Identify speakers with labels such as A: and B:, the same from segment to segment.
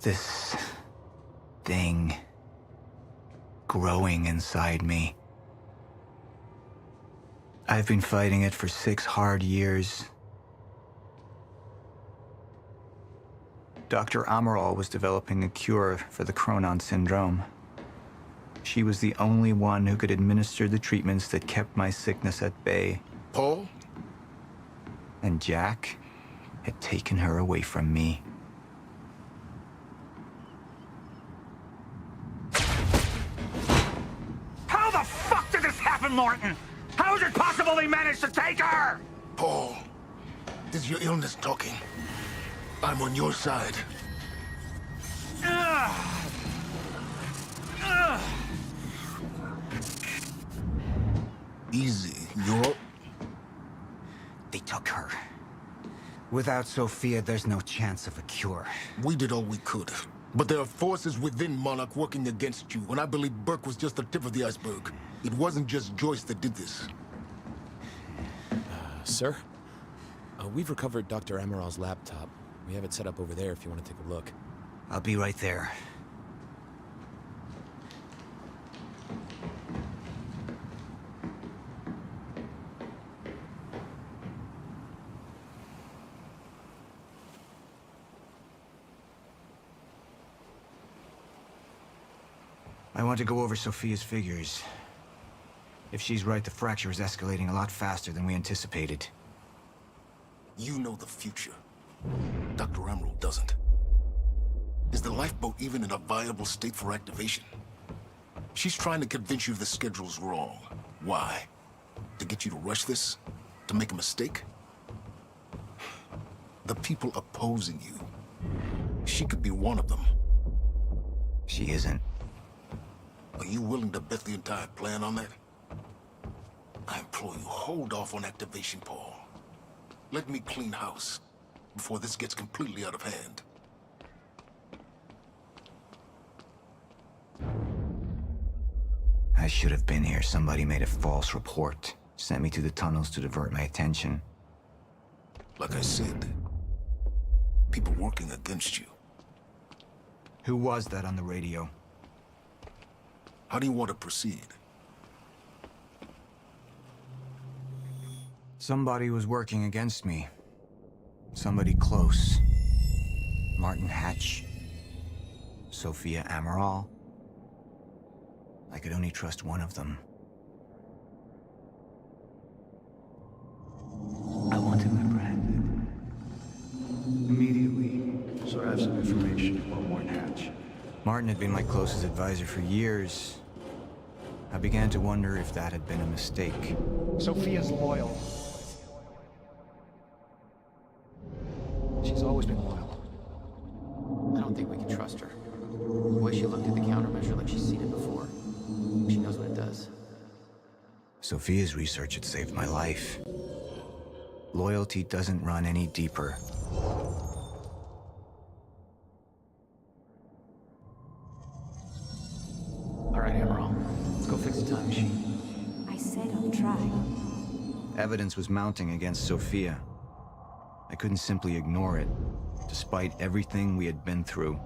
A: This thing growing inside me. I've been fighting it for 6 hard years. Dr. Amaral was developing a cure for the Chronon syndrome. She was the only one who could administer the treatments that kept my sickness at bay.
B: Paul?
A: And Jack had taken her away from me.
C: How the fuck did this happen, Martin? How is it possible they managed to take her?
B: Paul, this is your illness talking. I'm on your side. Easy, you're...
A: They took her. Without Sophia, there's no chance of a cure.
B: We did all we could. But there are forces within Monarch working against you, and I believe Burke was just the tip of the iceberg. It wasn't just Joyce that did this.
D: Sir? We've recovered Dr. Amaral's laptop. We have it set up over there if you want to take a look.
A: I'll be right there. I want to go over Sophia's figures. If she's right, the fracture is escalating a lot faster than we anticipated.
B: You know the future. Dr. Amaral doesn't. Is the lifeboat even in a viable state for activation? She's trying to convince you the schedule's wrong. Why? To get you to rush this? To make a mistake? The people opposing you. She could be one of them.
A: She isn't.
B: Are you willing to bet the entire plan on that? I implore you, hold off on activation, Paul. Let me clean house before this gets completely out of hand.
A: I should have been here. Somebody made a false report. Sent me to the tunnels to divert my attention.
B: Like I said, people working against you.
A: Who was that on the radio?
B: How do you want to proceed?
A: Somebody was working against me. Somebody close. Martin Hatch. Sophia Amaral. I could only trust one of them. I want him apprehended. Immediately, so I have some information about Martin Hatch. Martin had been my closest advisor for years. I began to wonder if that had been a mistake.
E: Sophia's loyal. She's always been loyal.
F: I don't think we can trust her. The way she looked at the countermeasure like she's seen it before. She knows what it does.
A: Sophia's research had saved my life. Loyalty doesn't run any deeper.
F: All right, Amaral. Let's go fix the time machine.
G: I said I'll try.
A: Evidence was mounting against Sophia. I couldn't simply ignore it, despite everything we had been through.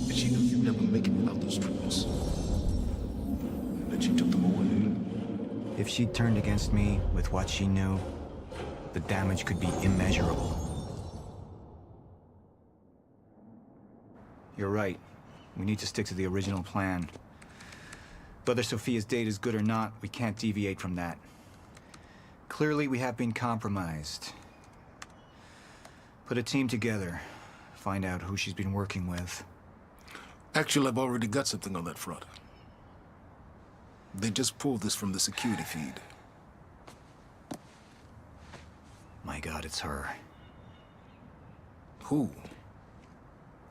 B: And she knew you'd never make it without those treatments. And then she took them away.
A: If she'd turned against me with what she knew, the damage could be immeasurable. You're right. We need to stick to the original plan. Whether Sophia's date is good or not, we can't deviate from that. Clearly, we have been compromised. Put a team together. Find out who she's been working with.
B: Actually, I've already got something on that front. They just pulled this from the security feed.
A: My God, it's her.
B: Who?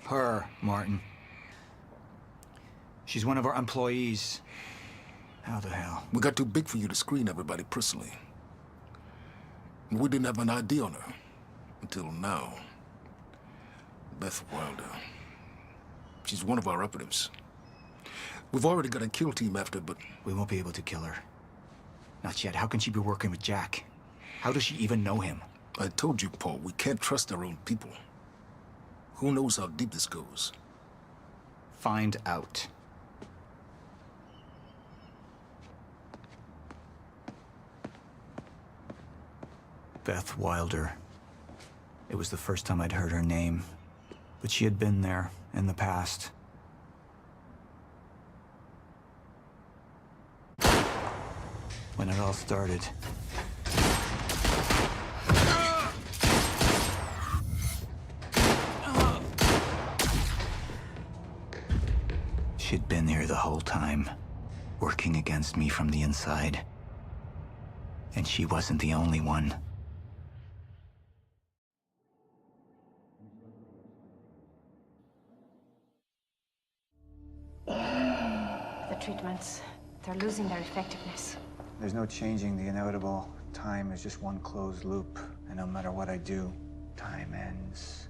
A: Her, Martin. She's one of our employees. How the hell?
B: We got too big for you to screen everybody personally. We didn't have an ID on her. Until now. Beth Wilder. She's one of our operatives. We've already got a kill team after, but...
A: We won't be able to kill her. Not yet. How can she be working with Jack? How does she even know him?
B: I told you, Paul, we can't trust our own people. Who knows how deep this goes?
A: Find out. Beth Wilder. It was the first time I'd heard her name, but she had been there in the past. When it all started. She'd been here the whole time, working against me from the inside. And she wasn't the only one.
G: The treatments, they're losing their effectiveness.
A: There's no changing the inevitable. Time is just one closed loop, and no matter what I do, time ends.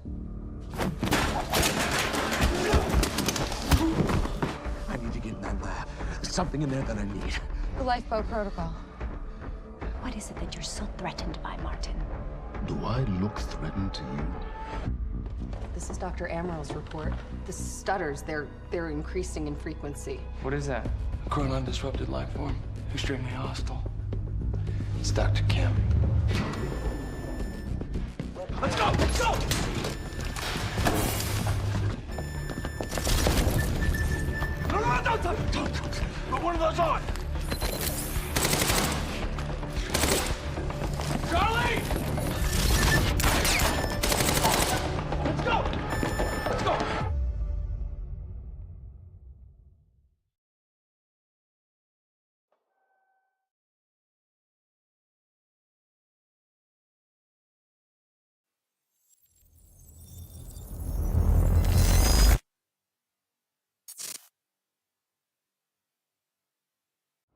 H: I need to get in that lab. There's something in there that I need.
G: The lifeboat protocol.
I: What is it that you're so threatened by, Martin?
B: Do I look threatened to you?
J: This is Dr. Amaril's report. The stutters, they're increasing in frequency.
K: What is that?
H: Current undisrupted life form. Extremely hostile. It's Dr. Kim. Let's go! Let's go! No, don't. Put one of those on! Charlie! Let's go! Let's go!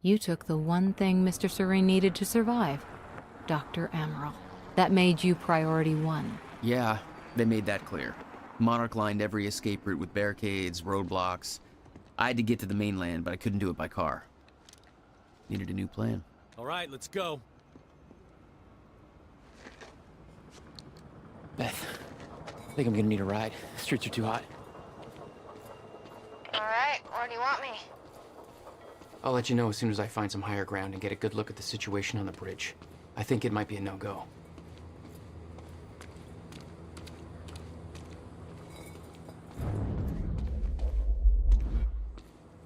L: You took the one thing Mr. Serene needed to survive, Dr. Amaral. That made you priority one.
F: Yeah, they made that clear. Monarch lined every escape route with barricades, roadblocks. I had to get to the mainland, but I couldn't do it by car. Needed a new plan.
D: All right, let's go.
K: Beth, I think I'm gonna need a ride. The streets are too hot.
G: All right, where do you want me?
K: I'll let you know as soon as I find some higher ground and get a good look at the situation on the bridge. I think it might be a no-go.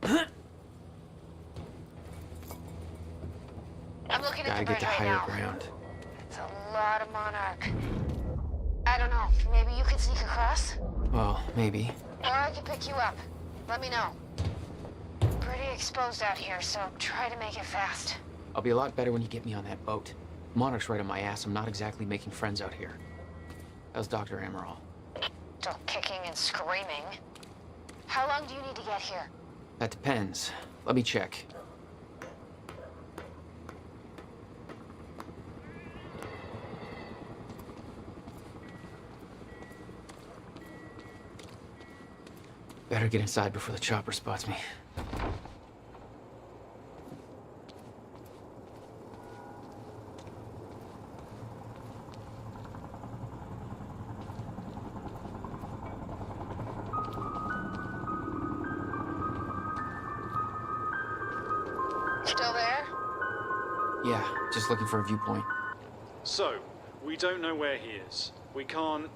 G: I'm looking
K: Gotta
G: at the
K: get
G: bridge
K: to
G: right
K: higher
G: now.
K: ground.
G: It's a lot of Monarch. I don't know, maybe you could sneak across?
K: Well, maybe.
G: Or I could pick you up. Let me know. Pretty exposed out here, so try to make it fast.
K: I'll be a lot better when you get me on that boat. Monarch's right on my ass. I'm not exactly making friends out here. How's Dr. Amaral?
G: Still kicking and screaming. How long do you need to get here?
K: That depends. Let me check. Better get inside before the chopper spots me.
G: Still there?
K: Yeah, just looking for a viewpoint.
M: So, we don't know where he is. We can't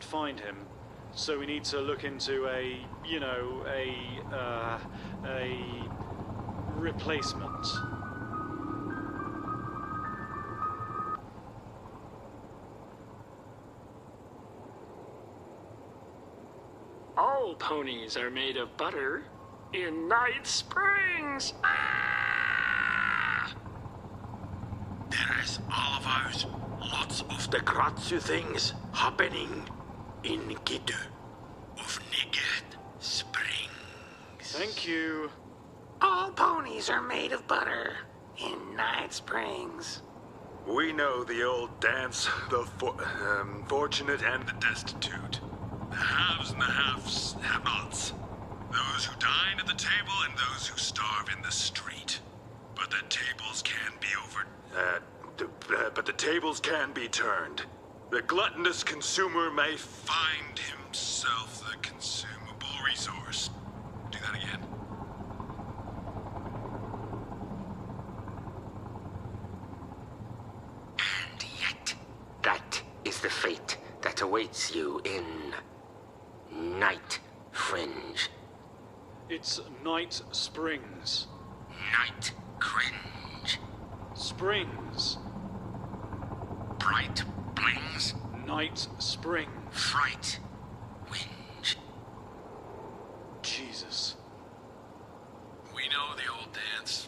M: find him. So we need to look into a replacement.
N: All ponies are made of butter in Night Springs. Ah! There is all of ours. Lots of the Kratzu things happening in Gitu of Niget Springs.
M: Thank you.
N: All ponies are made of butter in Night Springs.
O: We know the old dance, the fortunate and the destitute. The haves and the have-nots. Those who dine at the table and those who starve in the street. But the tables can be but the tables can be turned. The gluttonous consumer may find himself the consumable resource. Do that again.
N: And yet, that is the fate that awaits you in Night Fringe.
M: It's Night Springs.
N: Night Cringe.
M: Springs.
N: Bright Blings.
M: Night Spring.
N: Fright. Whinge.
M: Jesus.
D: We know the old dance.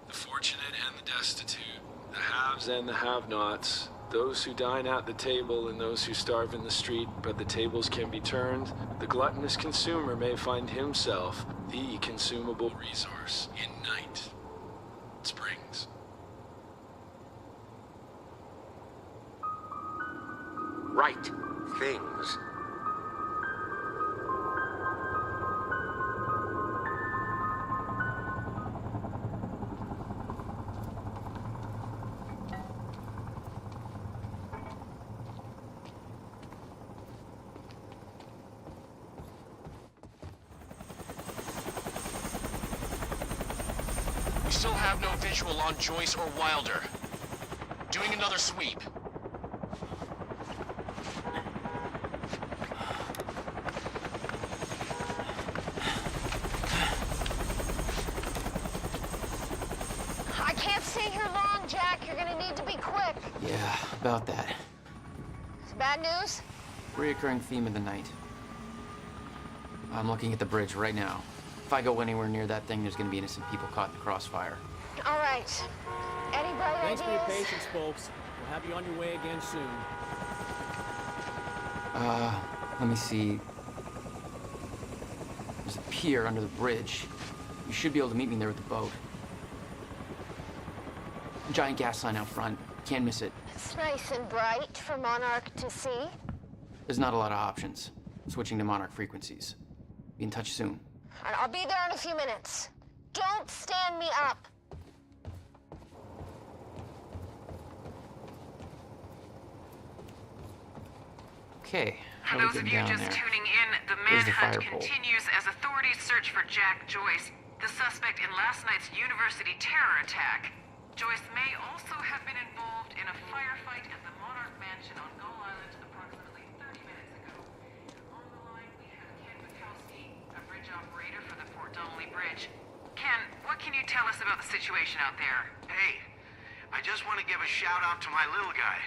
D: The fortunate and the destitute. The haves and the have-nots. Those who dine at the table and those who starve in the street, but the tables can be turned. The gluttonous consumer may find himself the consumable resource in Night Springs.
N: Right things.
P: We still have no visual on Joyce or Wilder. Doing another sweep.
G: I can't stay here long, Jack. You're gonna need to be quick.
K: Yeah, about that.
G: It's bad news?
K: Reoccurring theme of the night. I'm looking at the bridge right now. If I go anywhere near that thing, there's gonna be innocent people caught in the crossfire.
G: All right. Any bright
Q: Thanks for your
G: ideas?
Q: patience, folks. We'll have you on your way again soon.
K: Let me see. There's a pier under the bridge. You should be able to meet me there with the boat. Giant gas sign out front. Can't miss it.
G: It's nice and bright for Monarch to see.
K: There's not a lot of options. Switching to Monarch frequencies. Be in touch soon.
G: And I'll be there in a few minutes. Don't stand me up.
K: Okay.
R: For
K: how do we
R: those of
K: get
R: you
K: down
R: just
K: there?
R: tuning in, the
K: There's the
R: manhunt
K: fire pole.
R: continues as authorities search for Jack Joyce, the suspect in last night's university terror attack. Joyce may also have been involved in a firefight at the Monarch Mansion on Gull Island approximately 30 minutes ago. On the line, we have Ken Bukowski, a bridge operator for the Port Donnelly Bridge. Ken, what can you tell us about the situation out there?
S: Hey, I just want to give a shout out to my little guy.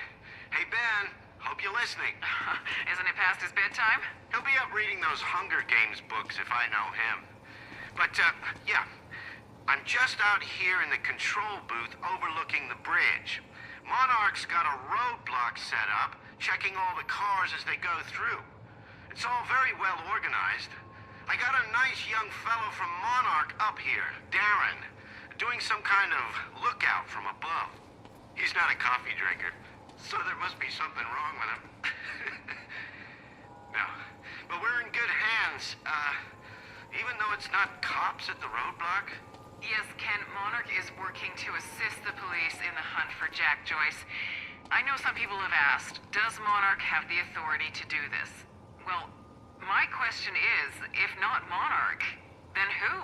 S: Hey, Ben, hope you're listening.
R: Isn't it past his bedtime?
S: He'll be up reading those Hunger Games books if I know him. But, yeah, I'm just out here in the control booth overlooking the bridge. Monarch's got a roadblock set up, checking all the cars as they go through. It's all very well organized. I got a nice young fellow from Monarch up here, Darren, doing some kind of lookout from above. He's not a coffee drinker, so there must be something wrong with him. No, but we're in good hands. Even though it's not cops at the roadblock.
R: Yes, Ken, Monarch is working to assist the police in the hunt for Jack Joyce. I know some people have asked, does Monarch have the authority to do this? Well, my question is, if not Monarch, then who?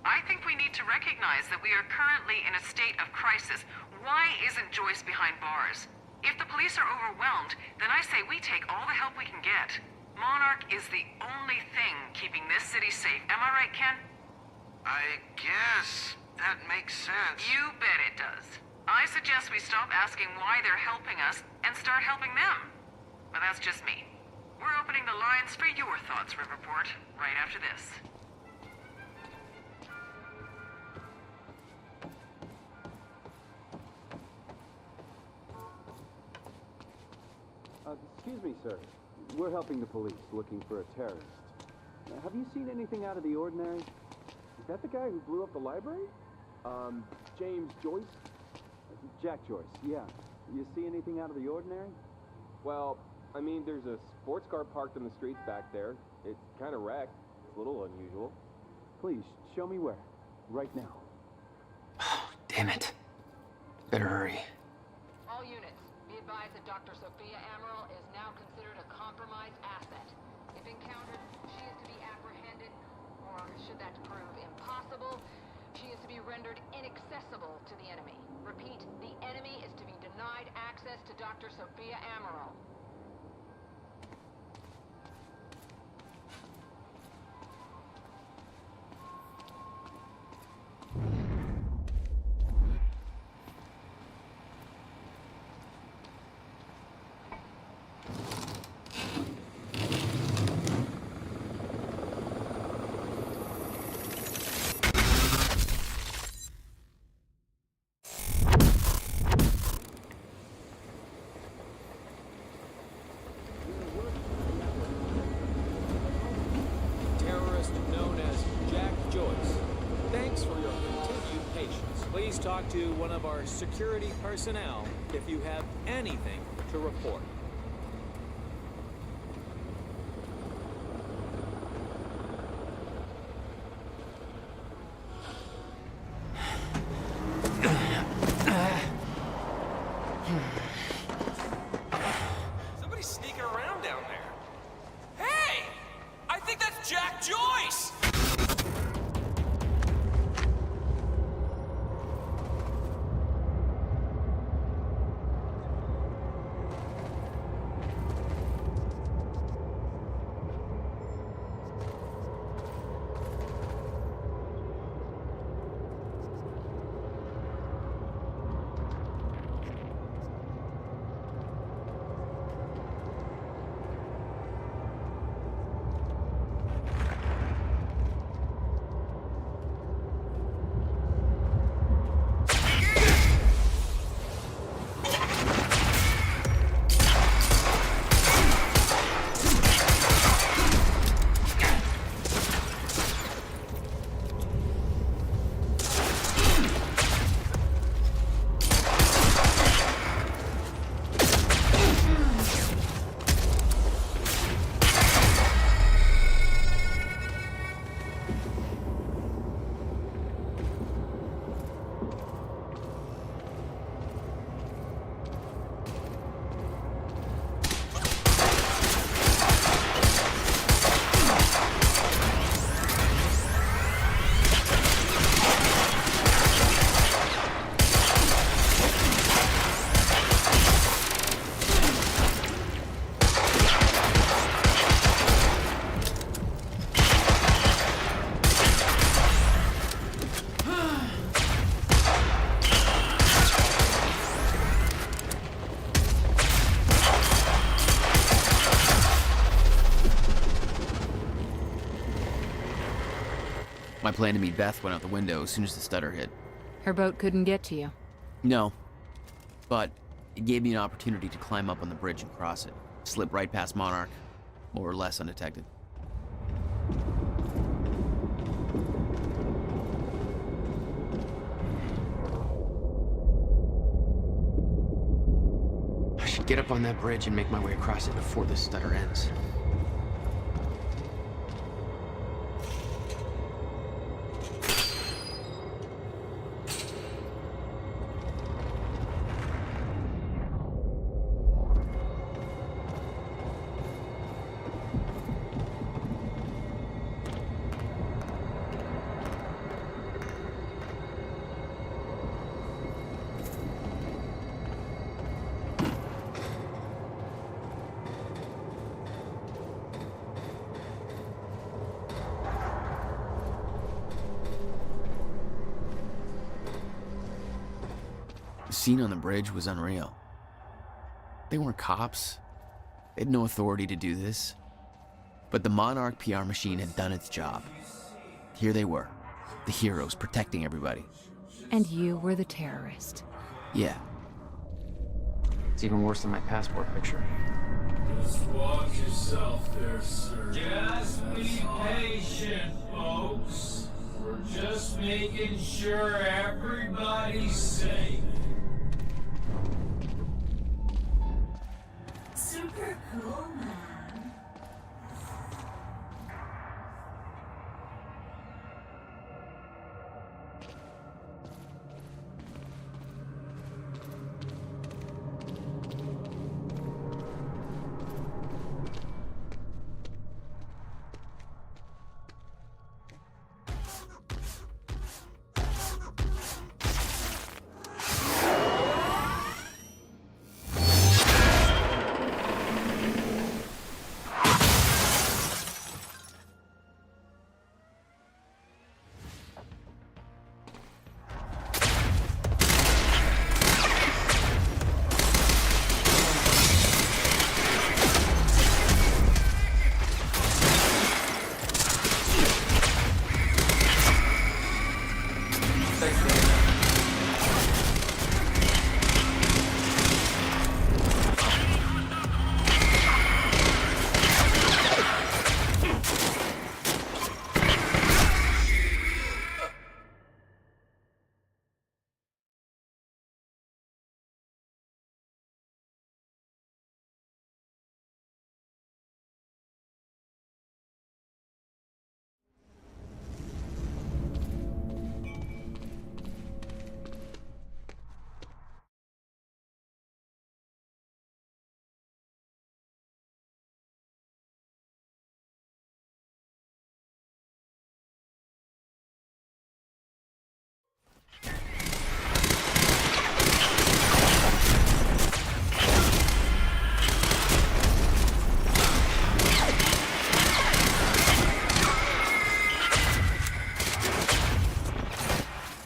R: I think we need to recognize that we are currently in a state of crisis. Why isn't Joyce behind bars? If the police are overwhelmed, then I say we take all the help we can get. Monarch is the only thing keeping this city safe. Am I right, Ken?
S: I guess that makes sense.
R: You bet it does. I suggest we stop asking why they're helping us and start helping them. But that's just me. We're opening the lines for your thoughts, Riverport, right after this.
T: Excuse me, sir. We're helping the police looking for a terrorist. Have you seen anything out of the ordinary? Is that the guy who blew up the library? James Joyce? Jack Joyce, yeah. You see anything out of the ordinary?
U: Well, I mean, there's a sports car parked in the streets back there. It's kind of wrecked. It's a little unusual.
T: Please, show me where. Right now.
K: Damn it. Better hurry.
R: All units, be
C: advised that Dr. Sophia Amaral is now considered a compromised asset. If encountered, she is to be apprehended, or should that prove impossible, she is to be rendered inaccessible to the enemy. Repeat, the enemy is to be denied access to Dr. Sophia Amaral.
Q: Please talk to one of our security personnel if you have anything to report.
P: Somebody's sneaking around down there. Hey! I think that's Jack Joyce!
F: My plan to meet Beth went out the window as soon as the stutter hit.
L: Her boat couldn't get to you.
F: No, but it gave me an opportunity to climb up on the bridge and cross it. Slip right past Monarch, more or less undetected.
K: I should get up on that bridge and make my way across it before this stutter ends.
F: The scene on the bridge was unreal. They weren't cops. They had no authority to do this. But the Monarch PR machine had done its job. Here they were, the heroes protecting everybody.
L: And you were the terrorist.
F: Yeah.
K: It's even worse than my passport picture.
V: Just watch yourself there, sir. Just be patient, folks. We're just making sure everybody's safe. Super cool, man.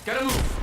K: Gotta move!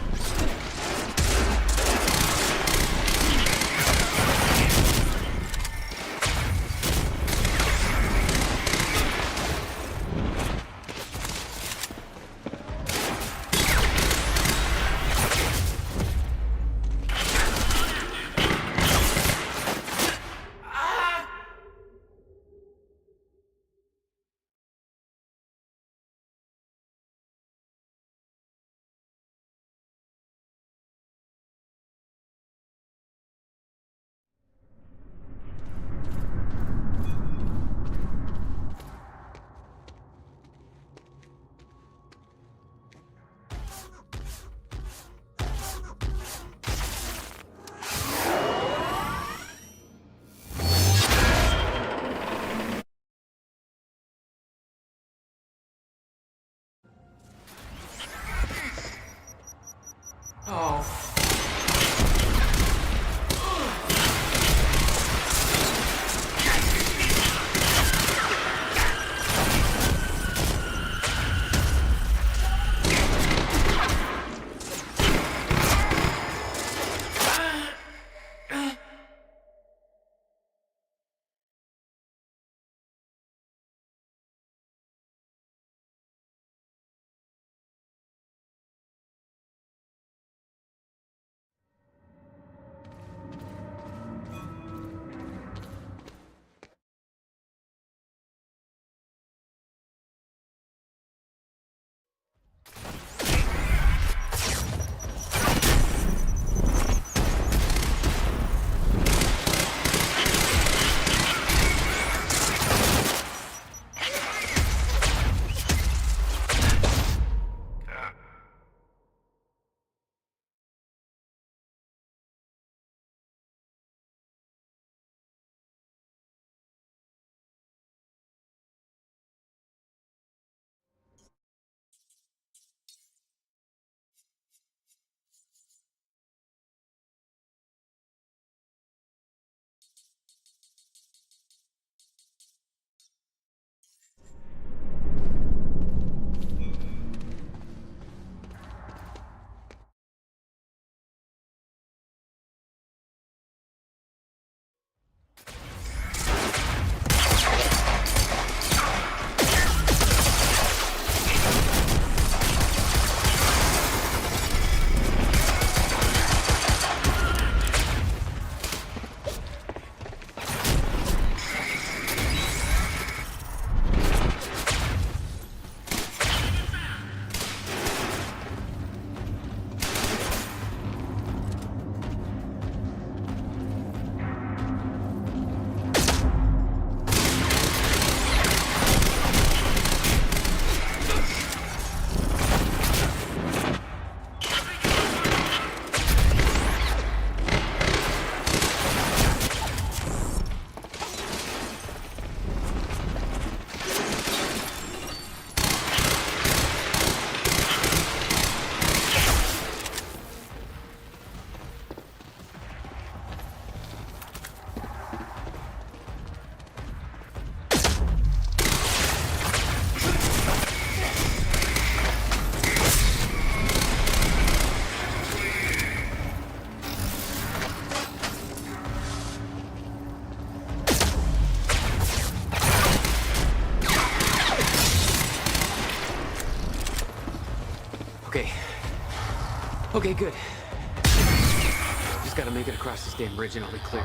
K: Okay, good. Just gotta make it across this damn bridge and I'll be clear.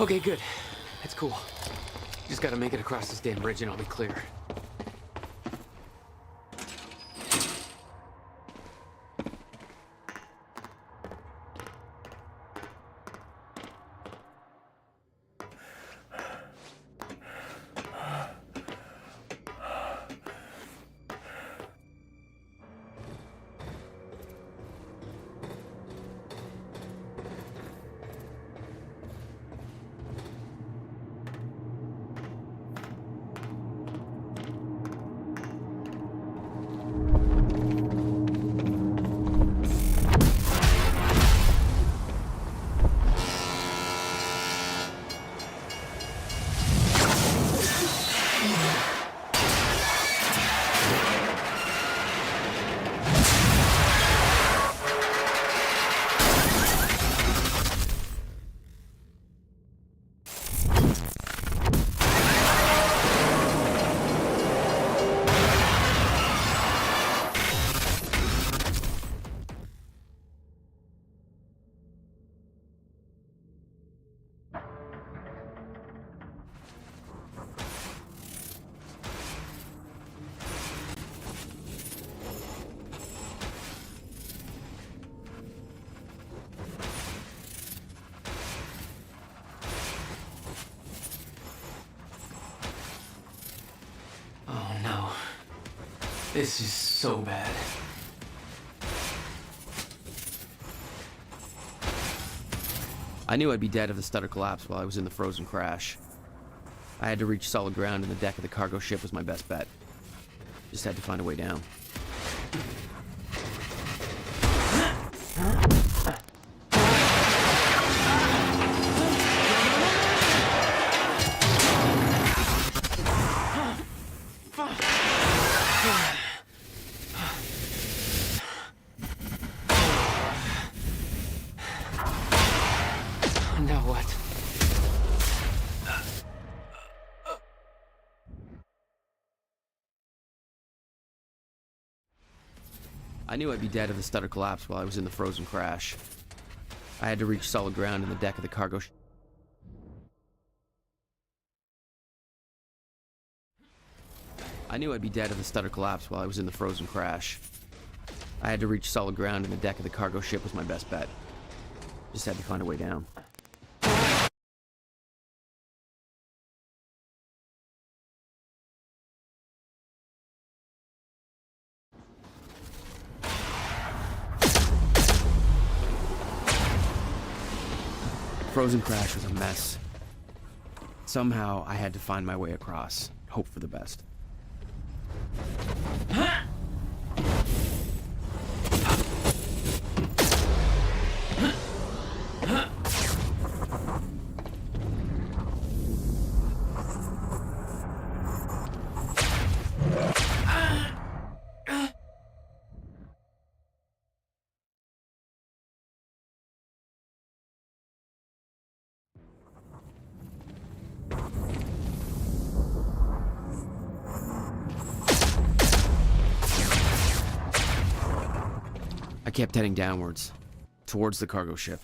K: Okay, good. That's cool. Just gotta make it across this damn bridge and I'll be clear. Oh no. This is so bad.
F: I knew I'd be dead if the stutter collapsed while I was in the frozen crash. I had to reach solid ground, and the deck of the cargo ship was my best bet. Just had to find a way down.
K: Now what?
F: I knew I'd be dead if the stutter collapsed while I was in the frozen crash. I had to reach solid ground, and the deck of the cargo I knew I'd be dead if the stutter collapsed while I was in the frozen crash. I had to reach solid ground, and the deck of the cargo ship was my best bet. Just had to find a way down. Frozen crash was a mess. Somehow, I had to find my way across, hope for the best. I kept heading downwards, towards the cargo ship.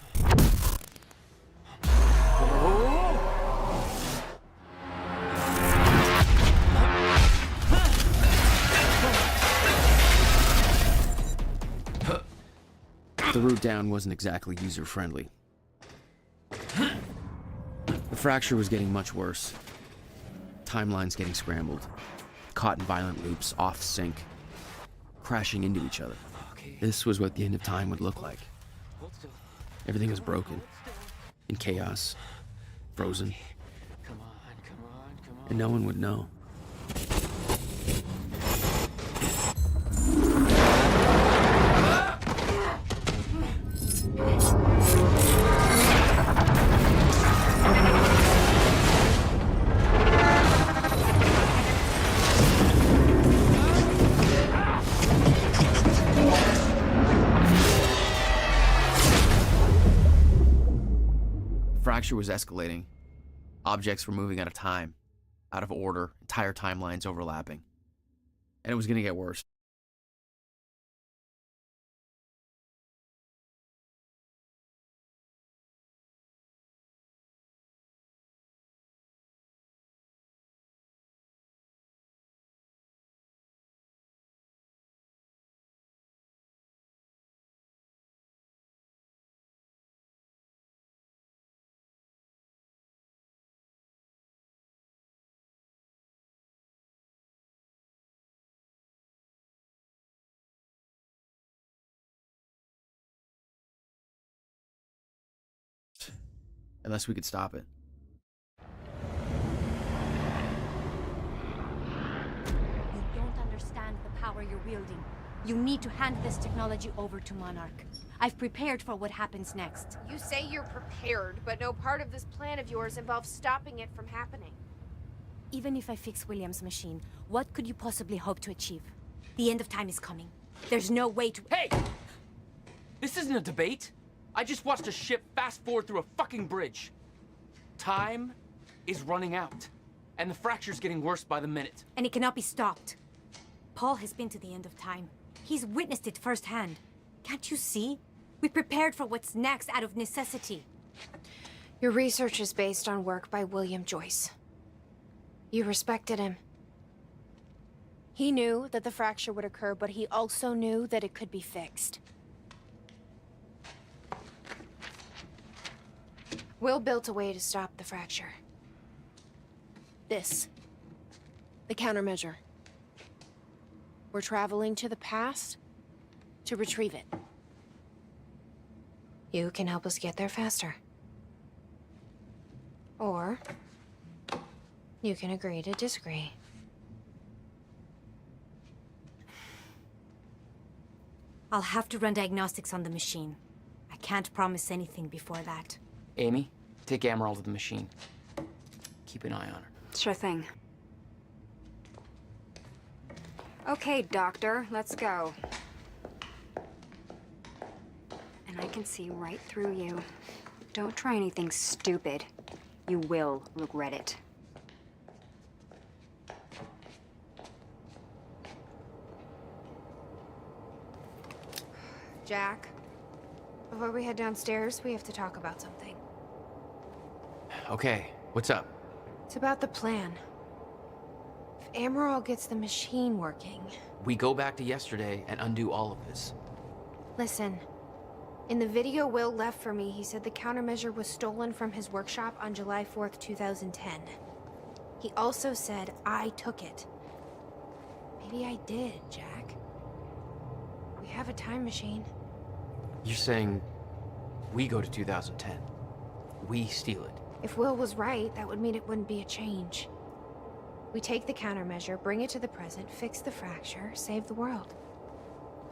F: The route down wasn't exactly user-friendly. The fracture was getting much worse. Timelines getting scrambled, caught in violent loops, off sync, crashing into each other. This was what the end of time would look like. Everything was broken, in chaos, frozen, and no one would know. Fracture was escalating. Objects were moving out of time, out of order, entire timelines overlapping. And it was going to get worse. unless we could stop it.
I: You don't understand the power you're wielding. You need to hand this technology over to Monarch. I've prepared for what happens next.
A: You say you're prepared, but no part of this plan of yours involves stopping it from happening.
I: Even if I fix William's machine, what could you possibly hope to achieve? The end of time is coming. There's no way to—
K: Hey! This isn't a debate. I just watched a ship fast forward through a fucking bridge. Time is running out, and the fracture's getting worse by the minute.
I: And it cannot be stopped. Paul has been to the end of time. He's witnessed it firsthand. Can't you see? We prepared for what's next out of necessity.
A: Your research is based on work by William Joyce. You respected him. He knew that the fracture would occur, but he also knew that it could be fixed. Will built a way to stop the fracture. This. The countermeasure. We're traveling to the past to retrieve it. You can help us get there faster. Or you can agree to disagree.
I: I'll have to run diagnostics on the machine. I can't promise anything before that.
K: Amy, take Amaral to the machine. Keep an eye on her.
E: Sure thing. Okay, Doctor, let's go. And I can see right through you. Don't try anything stupid. You will regret it.
A: Jack, before we head downstairs, we have to talk about something.
K: Okay, what's up?
A: It's about the plan. If aRcADe gets the machine working...
K: We go back to yesterday and undo all of this.
A: Listen, in the video Will left for me, he said the countermeasure was stolen from his workshop on July 4th, 2010. He also said I took it. Maybe I did, Jack. We have a time machine.
K: You're saying we go to 2010. We steal it.
A: If Will was right, that would mean it wouldn't be a change. We take the countermeasure, bring it to the present, fix the fracture, save the world.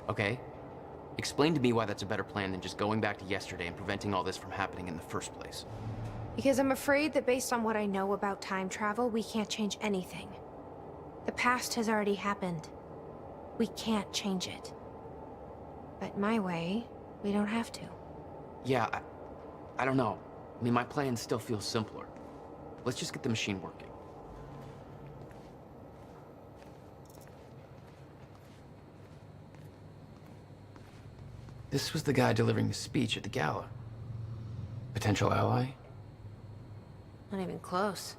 K: Okay. Explain to me why that's a better plan than just going back to yesterday and preventing all this from happening in the first place.
A: Because I'm afraid that based on what I know about time travel, we can't change anything. The past has already happened. We can't change it. But my way, we don't have to.
K: Yeah, I don't know. I mean, my plan still feels simpler. Let's just get the machine working. This was the guy delivering the speech at the gala. Potential ally?
A: Not even close.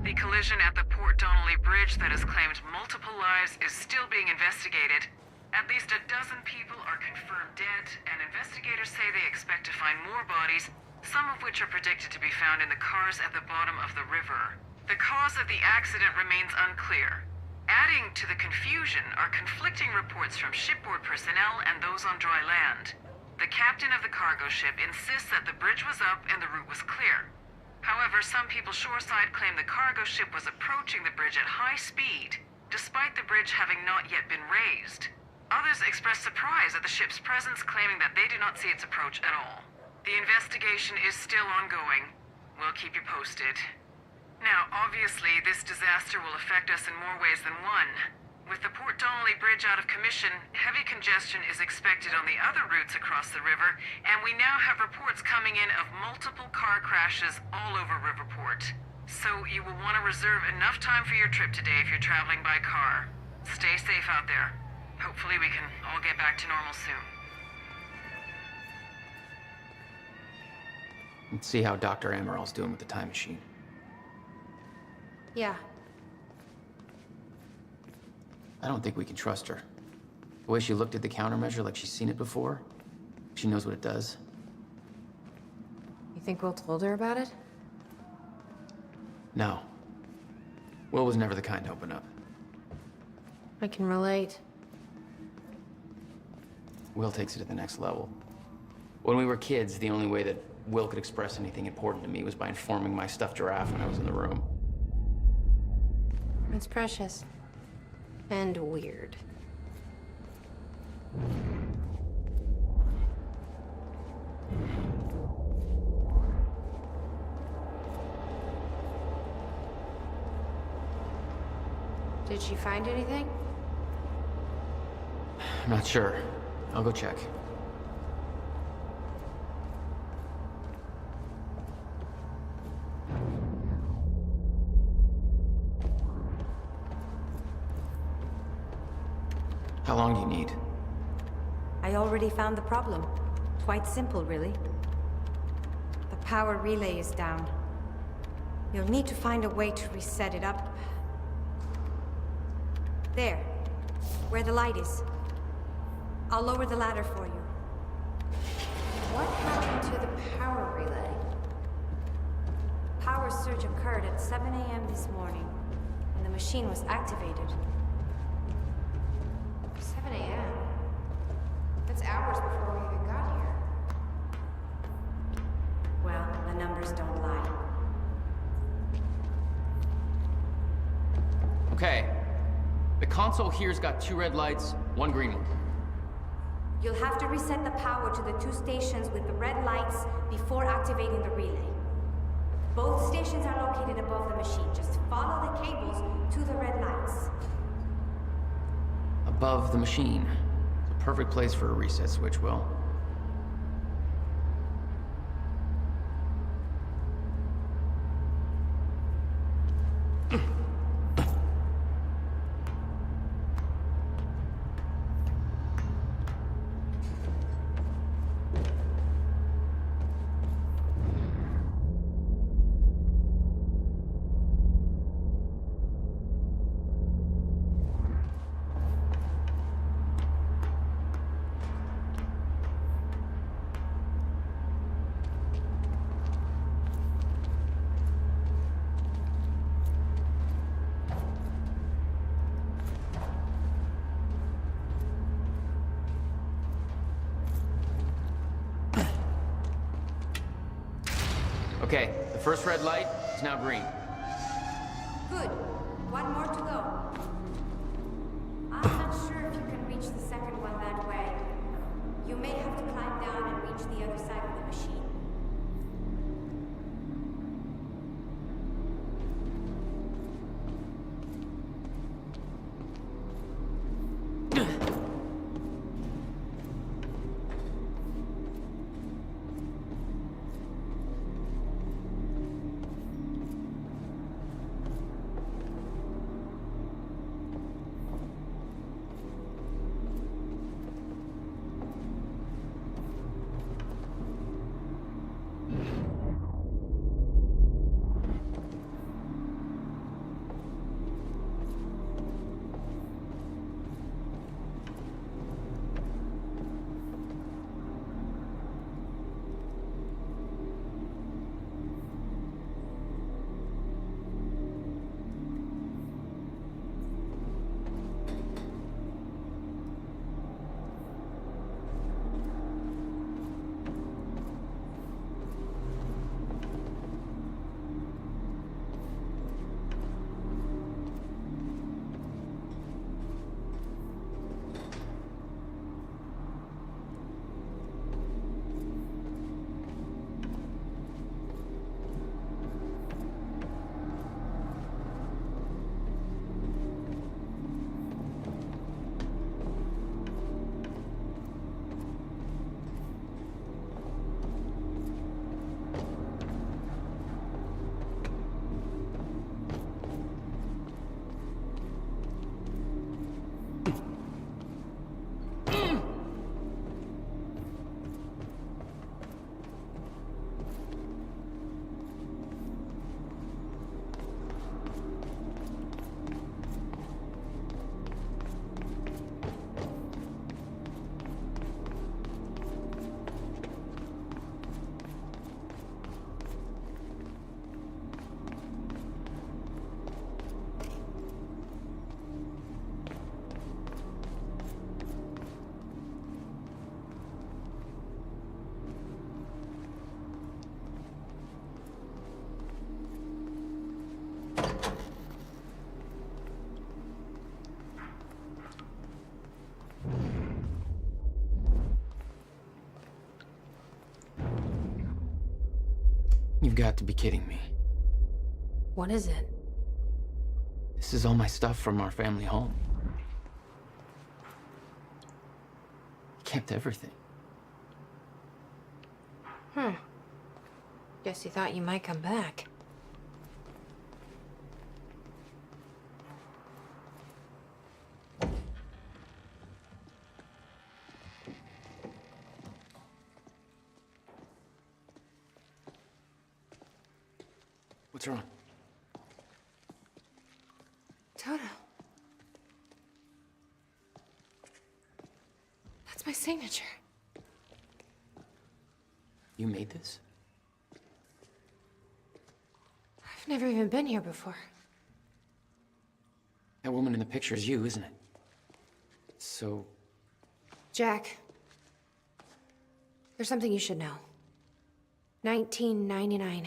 R: The collision at the Port Donnelly Bridge that has claimed multiple lives is still being investigated. At least a dozen people are confirmed dead, and investigators say they expect to find more bodies, some of which are predicted to be found in the cars at the bottom of the river. The cause of the accident remains unclear. Adding to the confusion are conflicting reports from shipboard personnel and those on dry land. The captain of the cargo ship insists that the bridge was up and the route was clear. However, some people shoreside claim the cargo ship was approaching the bridge at high speed, despite the bridge having not yet been raised. Others express surprise at the ship's presence, claiming that they do not see its approach at all. The investigation is still ongoing. We'll keep you posted. Now, obviously, this disaster will affect us in more ways than one. With the Port Donnelly Bridge out of commission, heavy congestion is expected on the other routes across the river, and we now have reports coming in of multiple car crashes all over Riverport. So you will want to reserve enough time for your trip today if you're traveling by car. Stay safe out there. Hopefully we can all get back to normal soon.
K: Let's see how Dr. Amaral's doing with the time machine.
A: Yeah.
K: I don't think we can trust her. The way she looked at the countermeasure like she's seen it before, she knows what it does.
A: You think Will told her about it?
K: No. Will was never the kind to open up.
A: I can relate.
K: Will takes it to the next level. When we were kids, the only way that Will could express anything important to me was by informing my stuffed giraffe when I was in the room.
A: It's precious. And weird. Did she find anything?
K: I'm not sure. I'll go check. How long do you need?
I: I already found the problem. Quite simple, really. The power relay is down. You'll need to find a way to reset it up. There, where the light is. I'll lower the ladder for you.
A: What happened to the power relay?
I: Power surge occurred at 7 a.m. this morning, and the machine was activated.
A: 7 a.m.? That's hours before we even got here.
I: Well, the numbers don't lie.
K: Okay. The console here's got 2 red lights, 1 green one.
I: You'll have to reset the power to the 2 stations with the red lights before activating the relay. Both stations are located above the machine. Just follow the cables to the red lights.
K: Above the machine. It's a perfect place for a reset switch, Will. Okay, the first red light is now green.
I: Good. 1 more to go. I'm not sure if you can reach the second one that way. You may have to climb down and reach the other side of the machine.
K: You've got to be kidding me.
A: What is it?
K: This is all my stuff from our family home. He kept everything.
A: Guess you thought you might come back.
K: What's wrong?
A: Toto. That's my signature.
K: You made this?
A: I've never even been here before.
K: That woman in the picture is you, isn't it? So...
A: Jack. There's something you should know. 1999.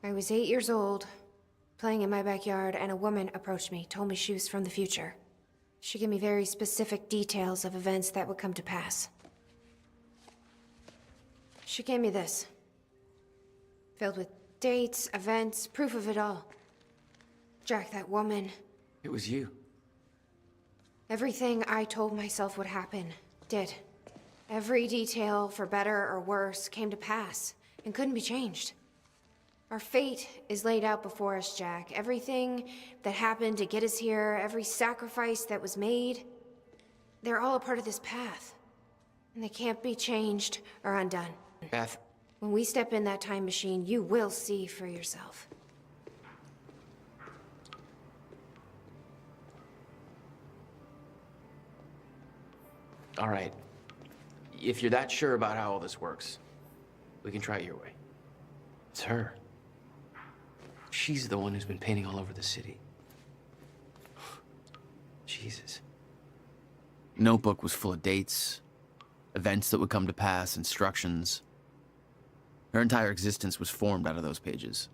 A: I was 8 years old, playing in my backyard, and a woman approached me, told me she was from the future. She gave me very specific details of events that would come to pass. She gave me this. Filled with dates, events, proof of it all. Jack, that woman...
K: It was you.
A: Everything I told myself would happen, did. Every detail, for better or worse, came to pass, and couldn't be changed. Our fate is laid out before us, Jack. Everything that happened to get us here, every sacrifice that was made, they're all a part of this path. And they can't be changed or undone.
K: Beth.
A: When we step in that time machine, you will see for yourself.
K: All right. If you're that sure about how all this works, we can try it your way. It's her. She's the one who's been painting all over the city. Jesus.
F: Notebook was full of dates, events that would come to pass, instructions. Her entire existence was formed out of those pages.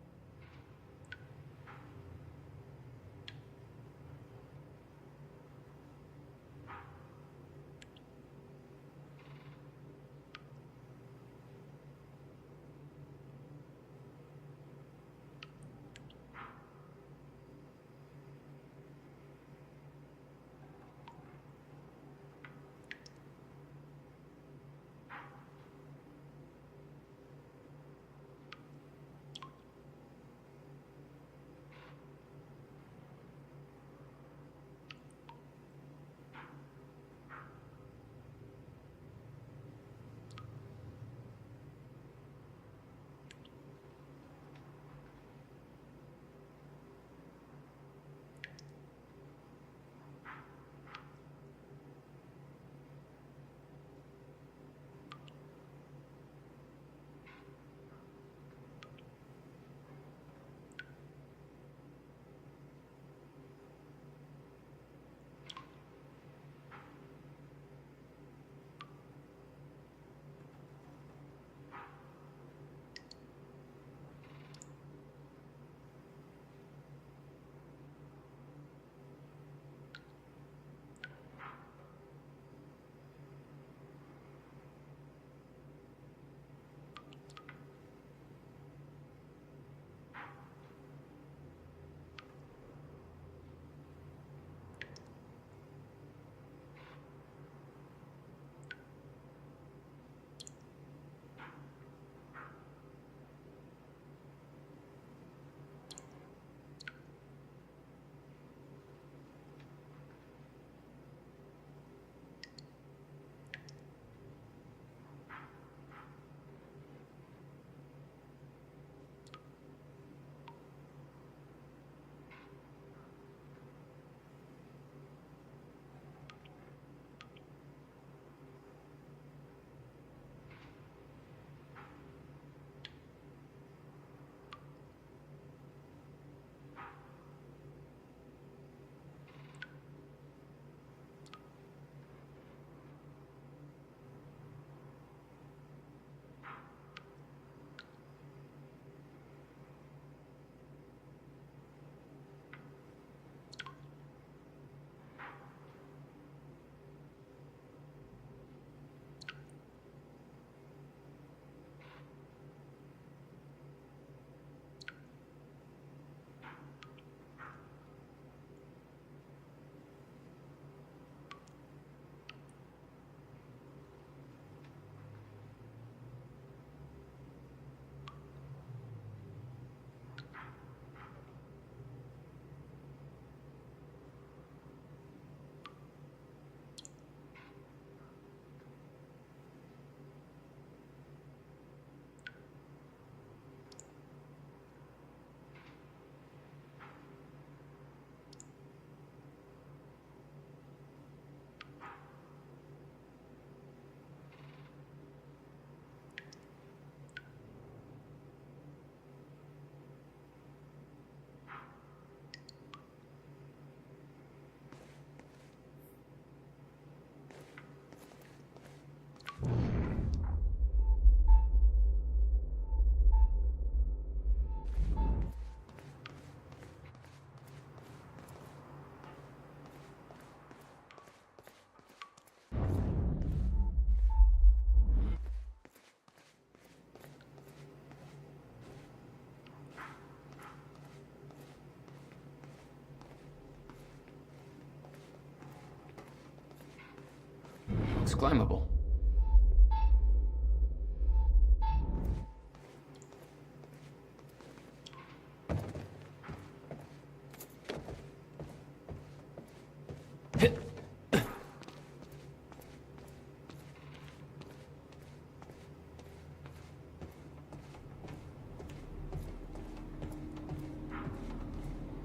K: Looks climbable.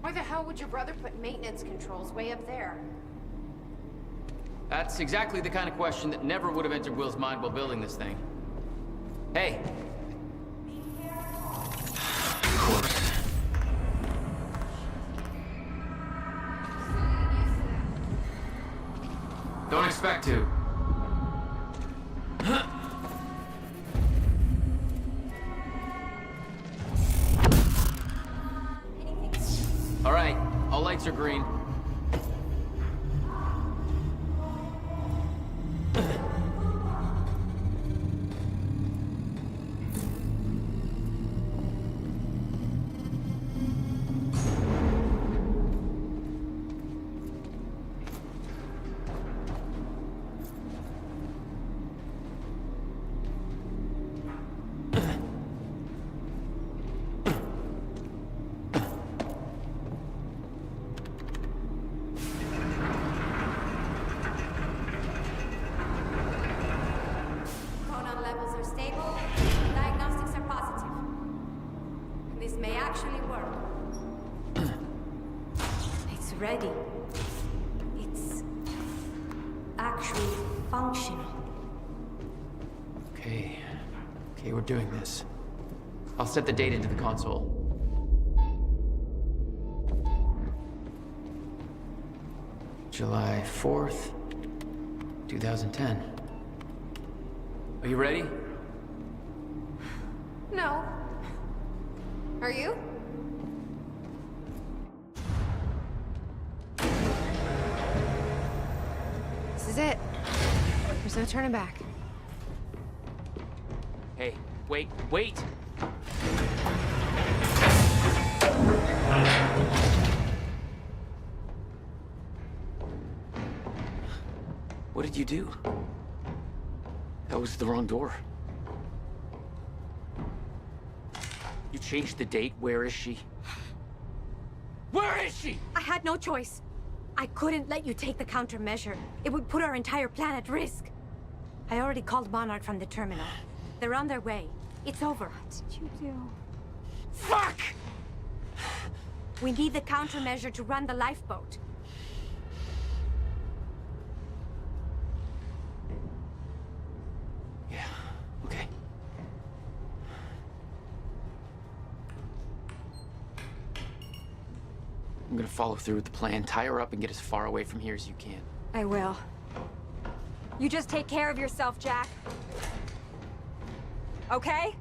A: Why the hell would your brother put maintenance controls way up there?
K: That's exactly the kind of question that never would have entered Will's mind while building this thing. Hey. Of course. Don't expect to. All right, all lights are green.
I: Chronon levels are stable. Diagnostics are positive. This may actually work. It's ready. It's actually functional.
K: Okay, we're doing this. I'll set the date into the console. July 4th, 2010. Are you ready?
A: No. Are you? This is it. There's no turning back.
K: Hey, wait! What did you do? That was the wrong door. You changed the date. Where is she? Where is she?
I: I had no choice. I couldn't let you take the countermeasure. It would put our entire plan at risk. I already called Monarch from the terminal. They're on their way. It's over. What did you do?
K: Fuck!
I: We need the countermeasure to run the lifeboat.
K: Okay. I'm gonna follow through with the plan. Tie her up and get as far away from here as you can.
E: I will. You just take care of yourself, Jack. Okay?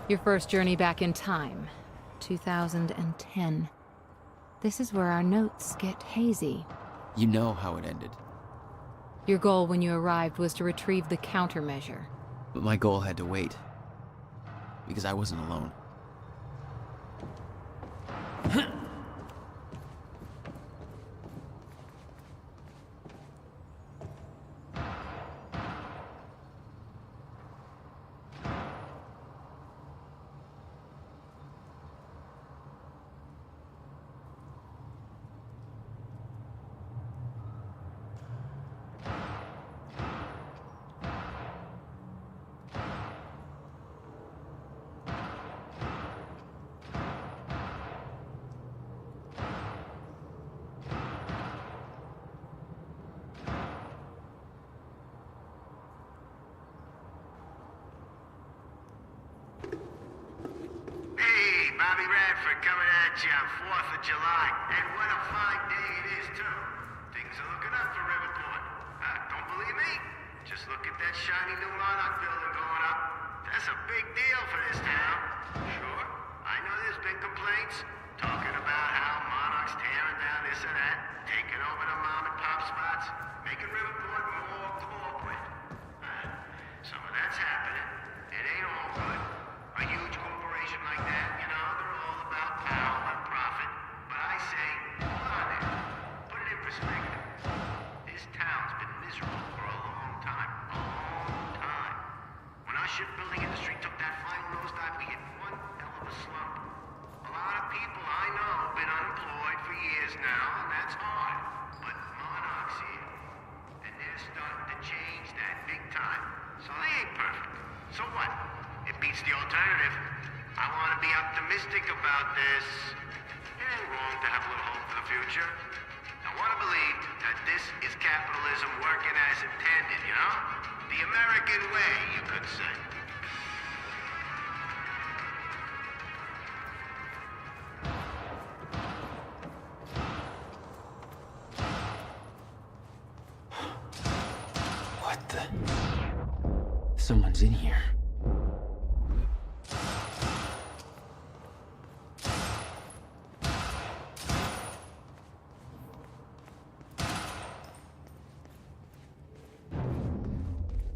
L: Your first journey back in time, 2010. This is where our notes get hazy.
F: You know how it ended.
L: Your goal when you arrived was to retrieve the countermeasure.
F: But my goal had to wait. Because I wasn't alone.
S: Bobby Radford coming at you on 4th of July. And what a fine day it is, too. Things are looking up for Riverport. Don't believe me? Just look at that shiny new Monarch building going up. That's a big deal for this town. Sure, I know there's been complaints, talking about how Monarch's tearing down this or that, taking over the mom and pop spots, making Riverport more corporate. Some of that's happening. It ain't all good. A huge corporation like that, you know, they're all about power and profit. But I say, hold on there. Put it in perspective. This town's been miserable for a long time. A long time. When our shipbuilding industry took that final nosedive, we hit one hell of a slump. A lot of people I know have been unemployed for years now, and that's hard. But Monarch's here. And they're starting to change that big time. So they ain't perfect. So what? It beats the alternative. I want to be optimistic about this. It ain't wrong to have a little hope for the future. I want to believe that this is capitalism working as intended, you know? The American way, you could say.
K: What the? Someone's in here.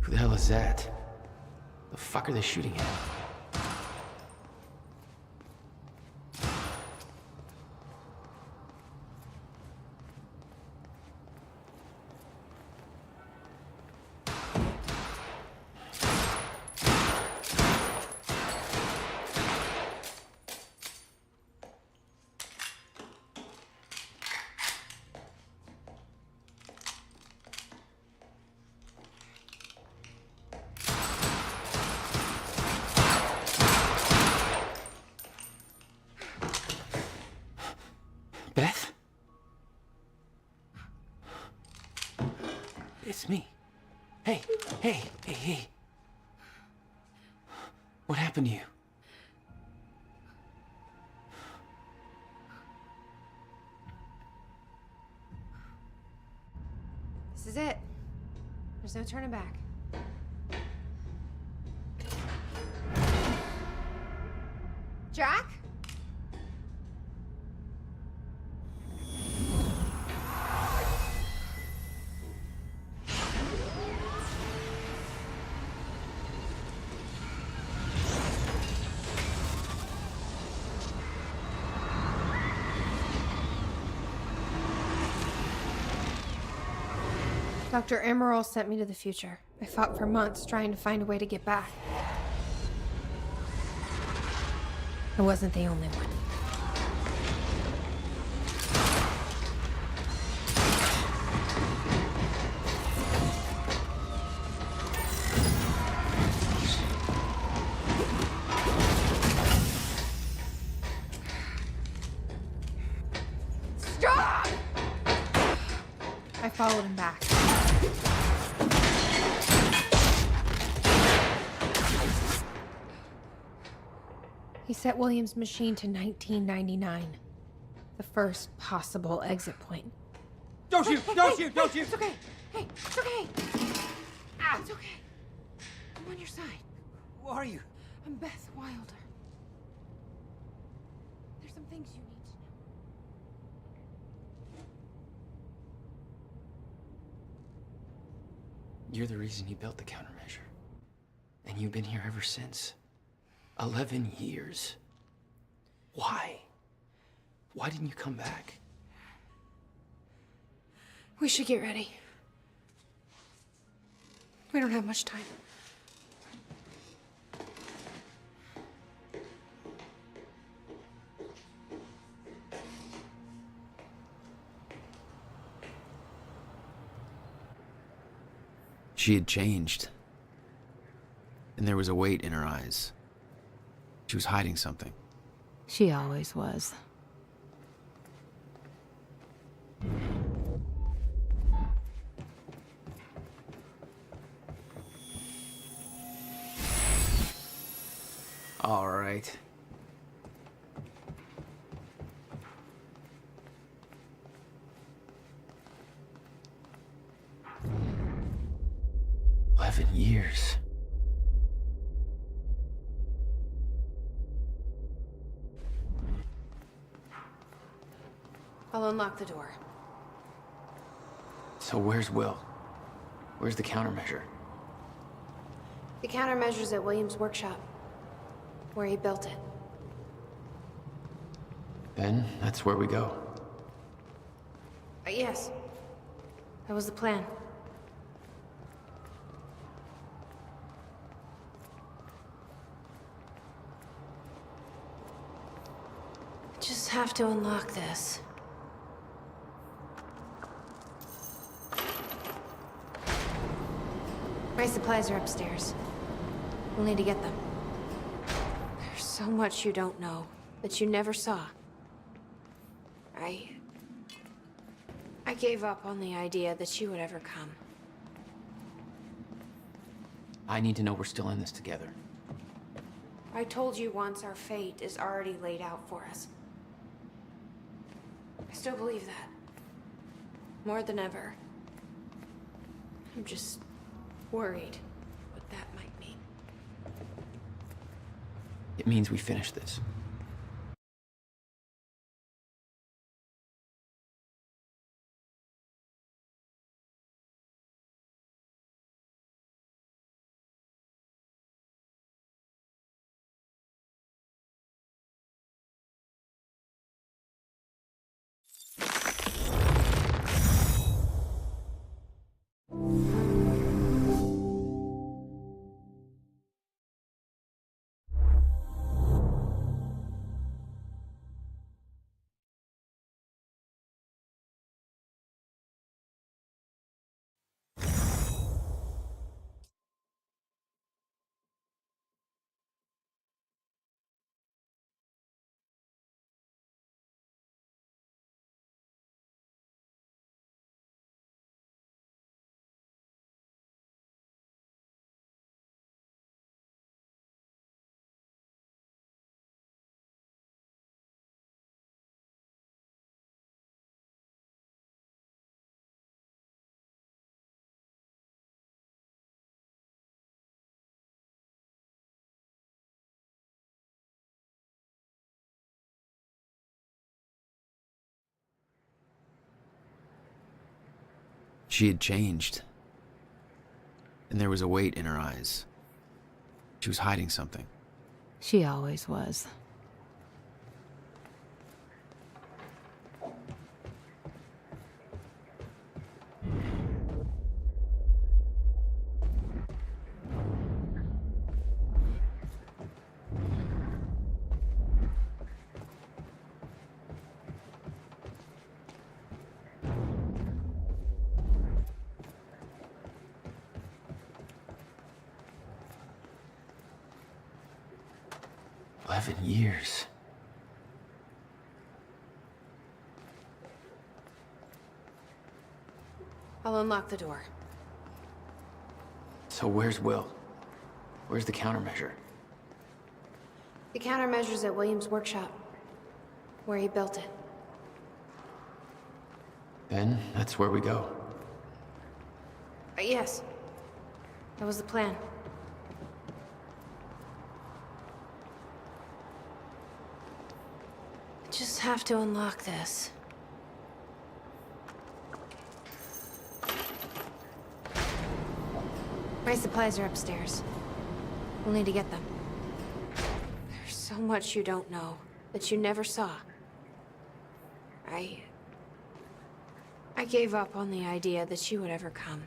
K: Who the hell is that? The fuck are they shooting at? Beth? It's me. Hey. What happened to you?
A: This is it. There's no turning back. Jack? Dr. Emerald sent me to the future. I fought for months trying to find a way to get back. I wasn't the only one. Stop! I followed him back. He set William's machine to 1999. The first possible exit point.
B: Don't shoot! Don't shoot! Don't shoot!
A: It's okay. Hey, it's okay. It's okay. I'm on your side.
B: Who are you?
A: I'm Beth Wilder. There's some things you need to know.
K: You're the reason he built the countermeasure. And you've been here ever since. 11 years. Why? Why didn't you come back?
A: We should get ready. We don't have much time.
F: She had changed. And there was a weight in her eyes. She was hiding something.
L: She always was.
K: All right. 11 years.
A: I'll unlock the door.
K: So where's Will? Where's the countermeasure?
A: The countermeasure's at Williams' workshop, where he built it.
K: Then that's where we go.
A: Yes. That was the plan. Just have to unlock this. My supplies are upstairs. We'll need to get them. There's so much you don't know, that you never saw. I gave up on the idea that she would ever come.
K: I need to know we're still in this together.
A: I told you once our fate is already laid out for us. I still believe that. More than ever. I'm just worried what that might mean.
K: It means we finish this.
F: She had changed. And there was a weight in her eyes. She was hiding something.
L: She always was.
K: Years.
A: I'll unlock the door.
K: So where's Will? Where's the countermeasure?
A: The countermeasure's at Williams' workshop, where he built it.
K: Then that's where we go.
A: Yes. That was the plan. Just have to unlock this. My supplies are upstairs. We'll need to get them. There's so much you don't know, that you never saw. I gave up on the idea that she would ever come.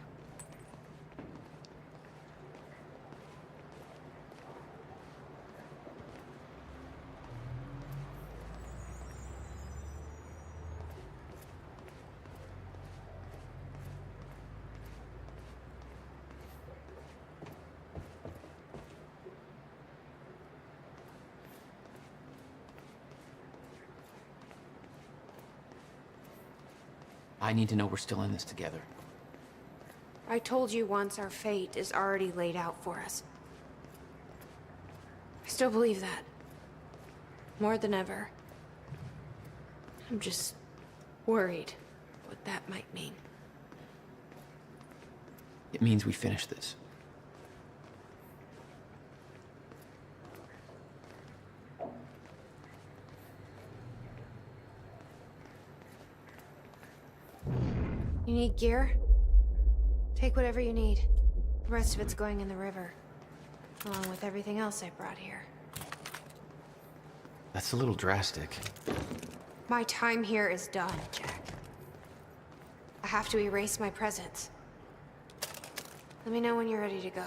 K: I need to know we're still in this together.
A: I told you once our fate is already laid out for us. I still believe that. More than ever. I'm just worried what that might mean.
K: It means we finish this.
A: You need gear? Take whatever you need. The rest of it's going in the river, along with everything else I brought here.
K: That's a little drastic.
A: My time here is done, Jack. I have to erase my presence. Let me know when you're ready to go.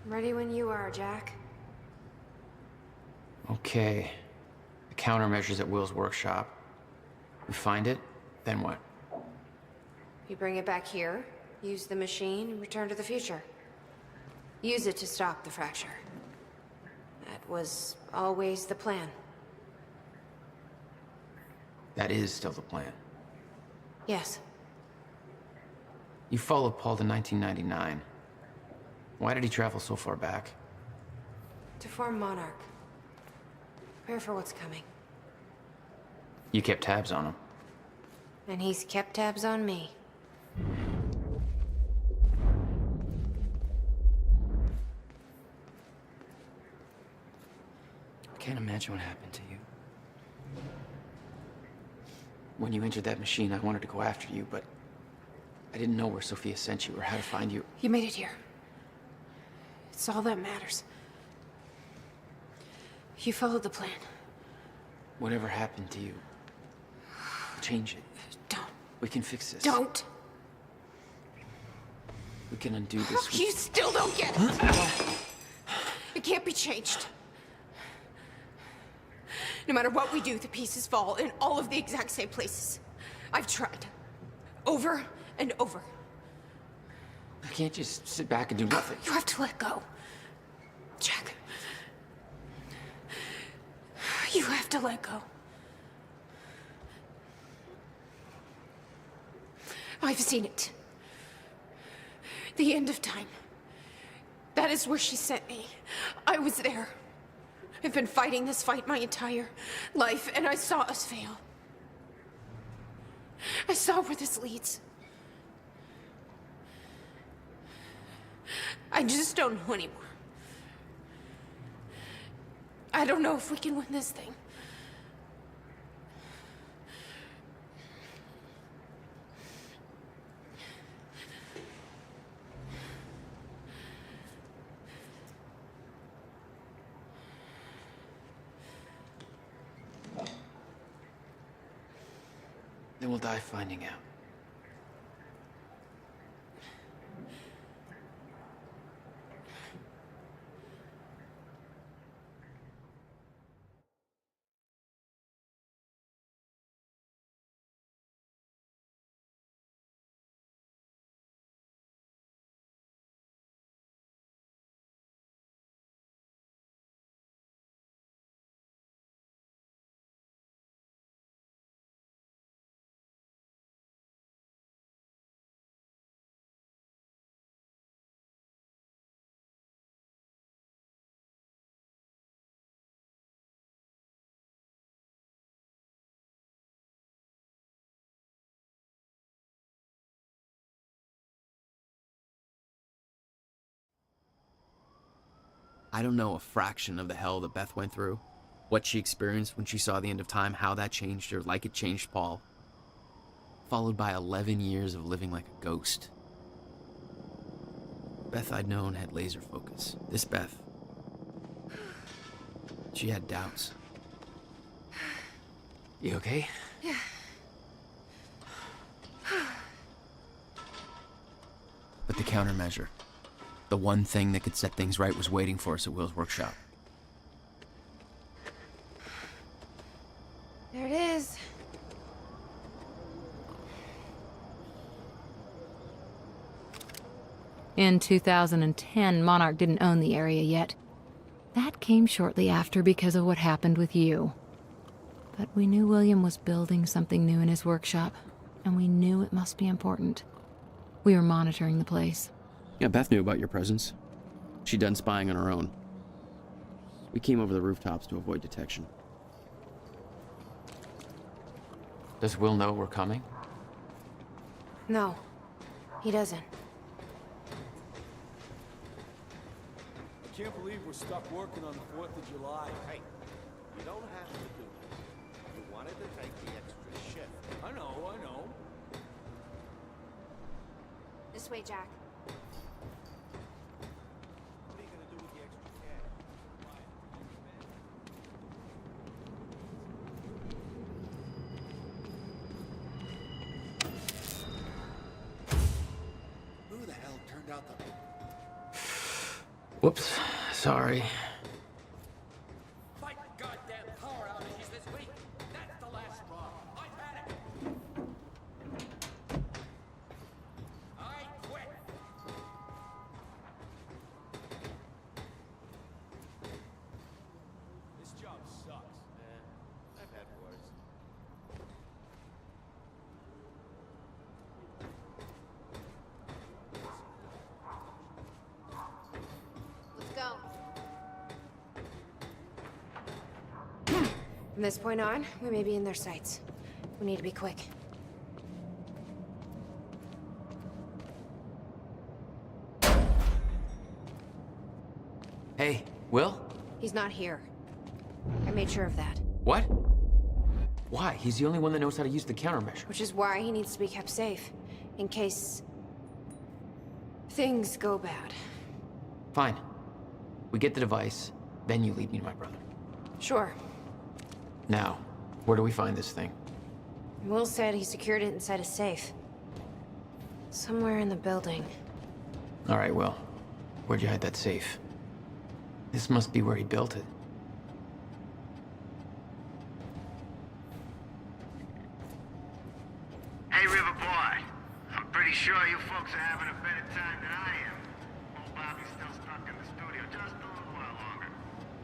A: Ready when you are, Jack.
K: Okay. The countermeasures at Will's workshop. We find it, then what?
A: You bring it back here, use the machine, and return to the future. Use it to stop the fracture. That was always the plan.
K: That is still the plan.
A: Yes.
K: You followed Paul to 1999. Why did he travel so far back?
A: To form Monarch. Prepare for what's coming.
K: You kept tabs on him.
A: And he's kept tabs on me.
K: I can't imagine what happened to you. When you entered that machine, I wanted to go after you, but I didn't know where Sophia sent you or how to find you.
A: You made it here. It's all that matters. You followed the plan.
K: Whatever happened to you, change it.
A: Don't.
K: We can fix this.
A: Don't.
K: We can undo this.
A: You still don't get it. It can't be changed. No matter what we do, the pieces fall in all of the exact same places. I've tried. Over and over.
K: I can't just sit back and do nothing.
A: You have to let go. Jack. You have to let go. I've seen it. The end of time. That is where she sent me. I was there. I've been fighting this fight my entire life, and I saw us fail. I saw where this leads. I just don't know anymore. I don't know if we can win this thing.
K: Then we'll die finding out.
F: I don't know a fraction of the hell that Beth went through, what she experienced when she saw the end of time, how that changed her like it changed Paul. Followed by 11 years of living like a ghost. Beth I'd known had laser focus. This Beth, she had doubts.
K: You okay?
A: Yeah.
F: But the countermeasure, the one thing that could set things right, was waiting for us at Will's workshop.
A: There it is.
L: In 2010, Monarch didn't own the area yet. That came shortly after because of what happened with you. But we knew William was building something new in his workshop. and we knew it must be important. We were monitoring the place.
K: Yeah, Beth knew about your presence. She'd done spying on her own. We came over the rooftops to avoid detection. Does Will know we're coming?
A: No, he doesn't.
H: I can't believe we're stuck working on the 4th of July.
J: Hey, you don't have to do this. You wanted to take the extra shift.
H: I know.
A: This way, Jack.
J: What are you gonna do with the extra cash?
H: Who the hell turned out the...
K: Whoops, sorry.
P: Fight goddamn power outages this week. That's the last straw. I've had it. I quit.
H: This job sucks.
J: I've had worse.
A: Let's go. From this point on, we may be in their sights. We need to be quick.
K: Hey, Will?
A: He's not here. I made sure of that.
K: What? Why? He's the only one that knows how to use the countermeasure.
A: Which is why he needs to be kept safe. In case... things go bad.
K: Fine. We get the device, then you lead me to my brother.
A: Sure.
K: Now, where do we find this thing?
A: Will said he secured it inside a safe. Somewhere in the building.
K: All right, Will. Where'd you hide that safe? This must be where he built it.
S: Hey, River Boy. I'm pretty sure you folks are having a better time than I am. Old Bobby's still stuck in the studio just a little while longer.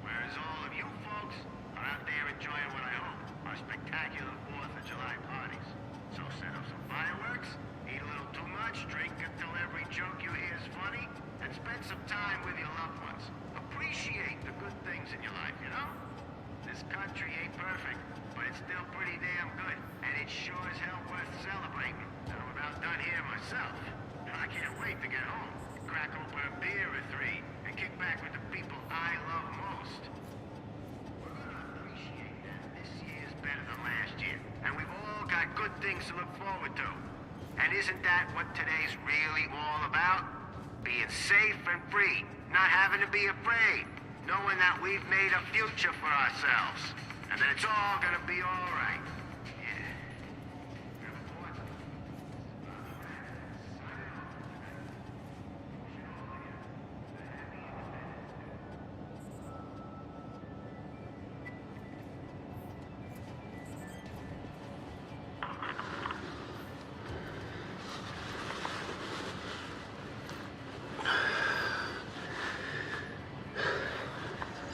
S: Whereas all of you folks are out there enjoying what I hope are spectacular 4th of July parties. So set up some fireworks, eat a little too much, drink until every joke you hear is funny, and spend some time with your loved ones. Appreciate the good things in your life, you know? This country ain't perfect, but it's still pretty damn good, and it's sure as hell worth celebrating. And I'm about done here myself, and I can't wait to get home, crack open a beer or 3, and kick back with the people I love most. We're gonna appreciate that this year's better than last year, and we've all got good things to look forward to. And isn't that what today's really all about? Being safe and free, not having to be afraid, knowing that we've made a future for ourselves, and that it's all gonna be all right.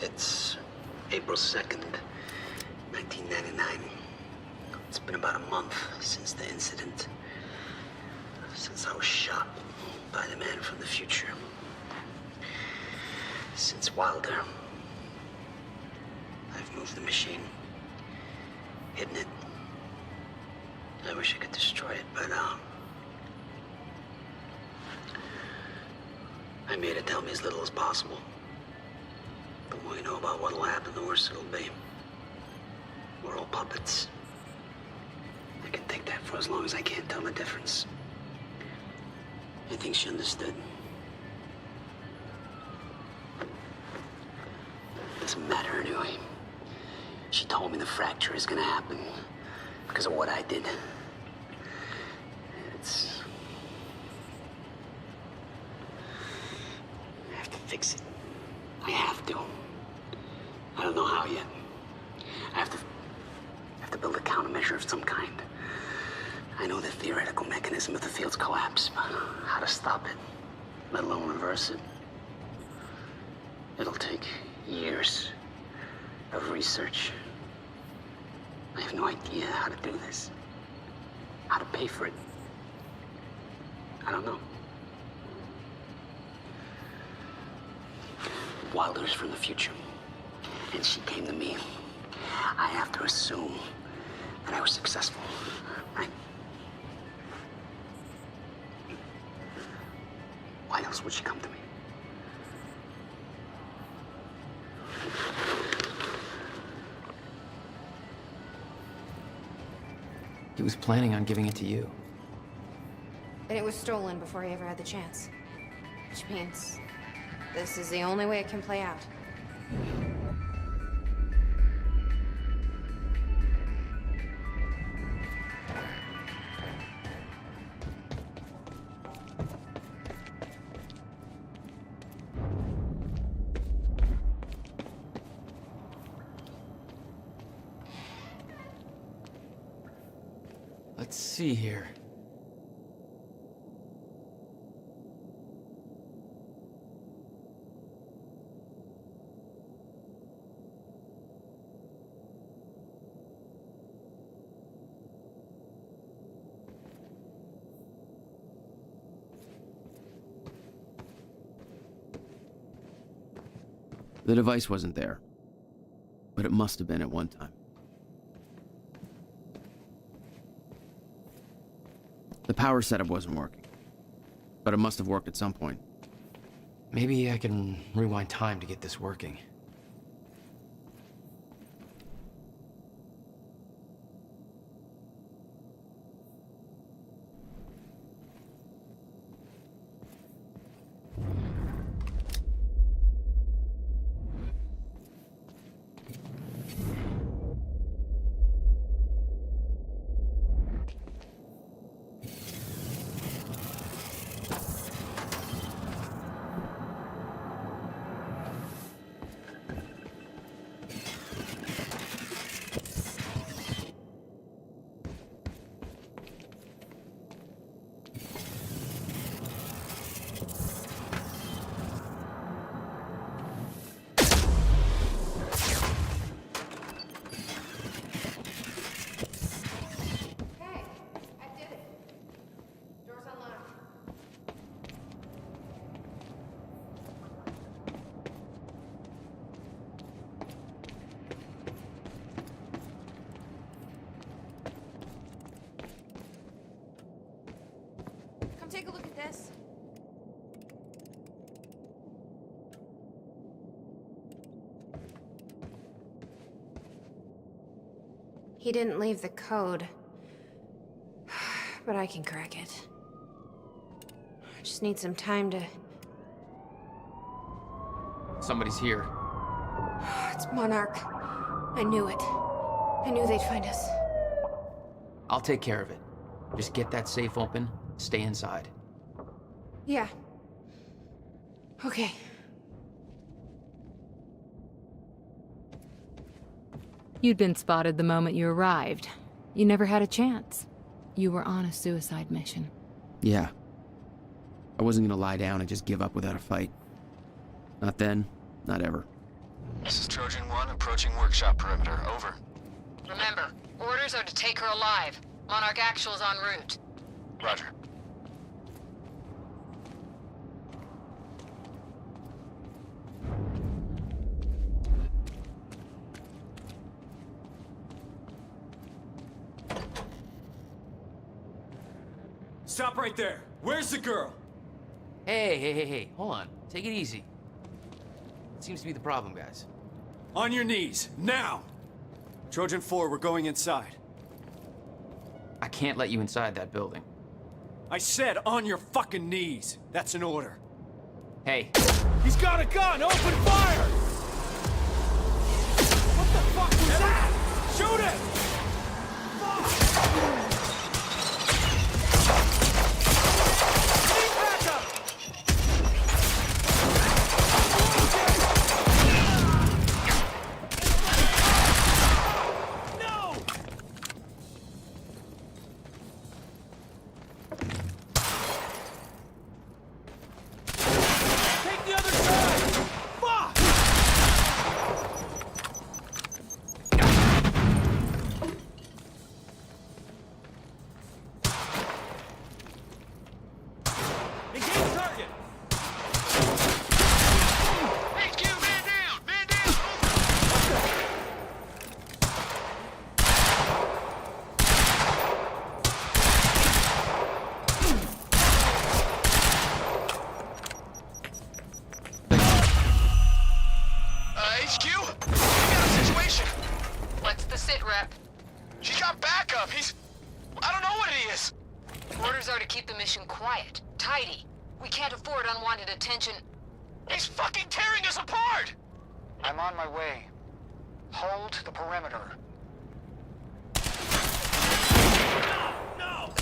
N: It's April 2nd, 1999. It's been about a month since the incident. Since I was shot by the man from the future. Since Wilder. I've moved the machine. Hidden it. I wish I could destroy it, but, I made it tell me as little as possible. The more you know about what'll happen, the worse it'll be. We're all puppets. I can take that for as long as I can't tell the difference. I think she understood. Doesn't matter anyway. She told me the fracture is gonna happen because of what I did. It's... I have to fix it. I have to. I don't know how yet. I have to build a countermeasure of some kind. I know the theoretical mechanism of the field's collapse, but how to stop it, let alone reverse it. It'll take years of research. I have no idea how to do this. How to pay for it? I don't know. Wilder's from the future. And she came to me. I have to assume that I was successful, right? Why else would she come to me?
K: He was planning on giving it to you.
A: And it was stolen before he ever had the chance. Which means this is the only way it can play out.
K: Let's see here.
F: The device wasn't there, but it must have been at one time. The power setup wasn't working, but it must have worked at some point.
K: Maybe I can rewind time to get this working.
A: Take a look at this. He didn't leave the code, but I can crack it. I just need some time to...
K: Somebody's here.
A: It's Monarch. I knew it. I knew they'd find us.
K: I'll take care of it. Just get that safe open, stay inside.
A: Yeah. Okay.
L: You'd been spotted the moment you arrived. You never had a chance. You were on a suicide mission.
F: Yeah. I wasn't gonna lie down and just give up without a fight. Not then, not ever.
M: This is Trojan 1 approaching workshop perimeter. Over.
C: Remember, orders are to take her alive. Monarch Actual's en route.
M: Roger.
H: Stop right there. Where's the girl?
K: Hey, hold on. Take it easy. What seems to be the problem, guys?
H: On your knees, now! Trojan 4, we're going inside.
K: I can't let you inside that building.
H: I said on your fucking knees. That's an order.
K: Hey.
H: He's got a gun! Open fire! What the fuck was that? Shoot it! Fuck! Need backup! No! Take the other side! Fuck!
J: this?
C: Orders are to keep the mission quiet, tidy. We can't afford unwanted attention.
J: He's fucking tearing us apart!
D: I'm on my way. Hold the perimeter.
J: No!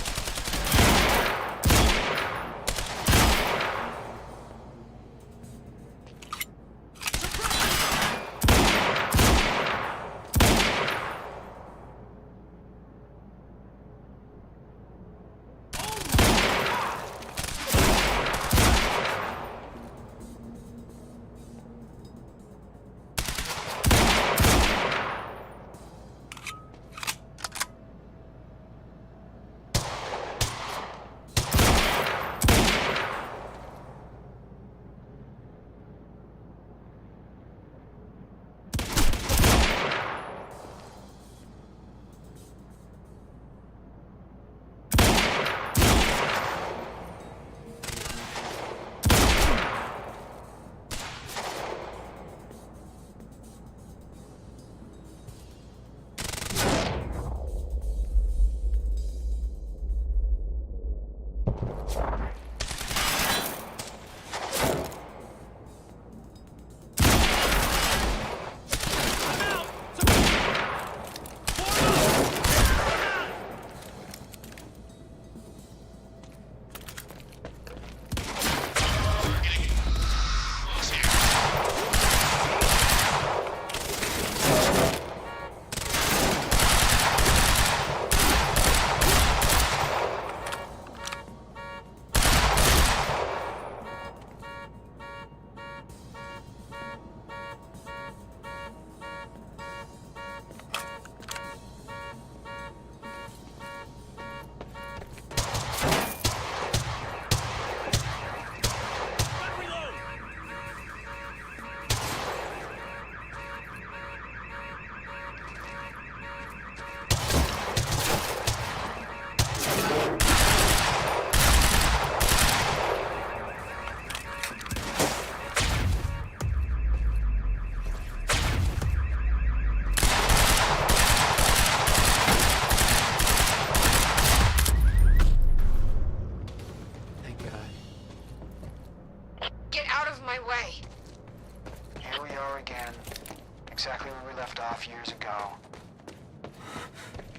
D: Exactly where we left off years ago.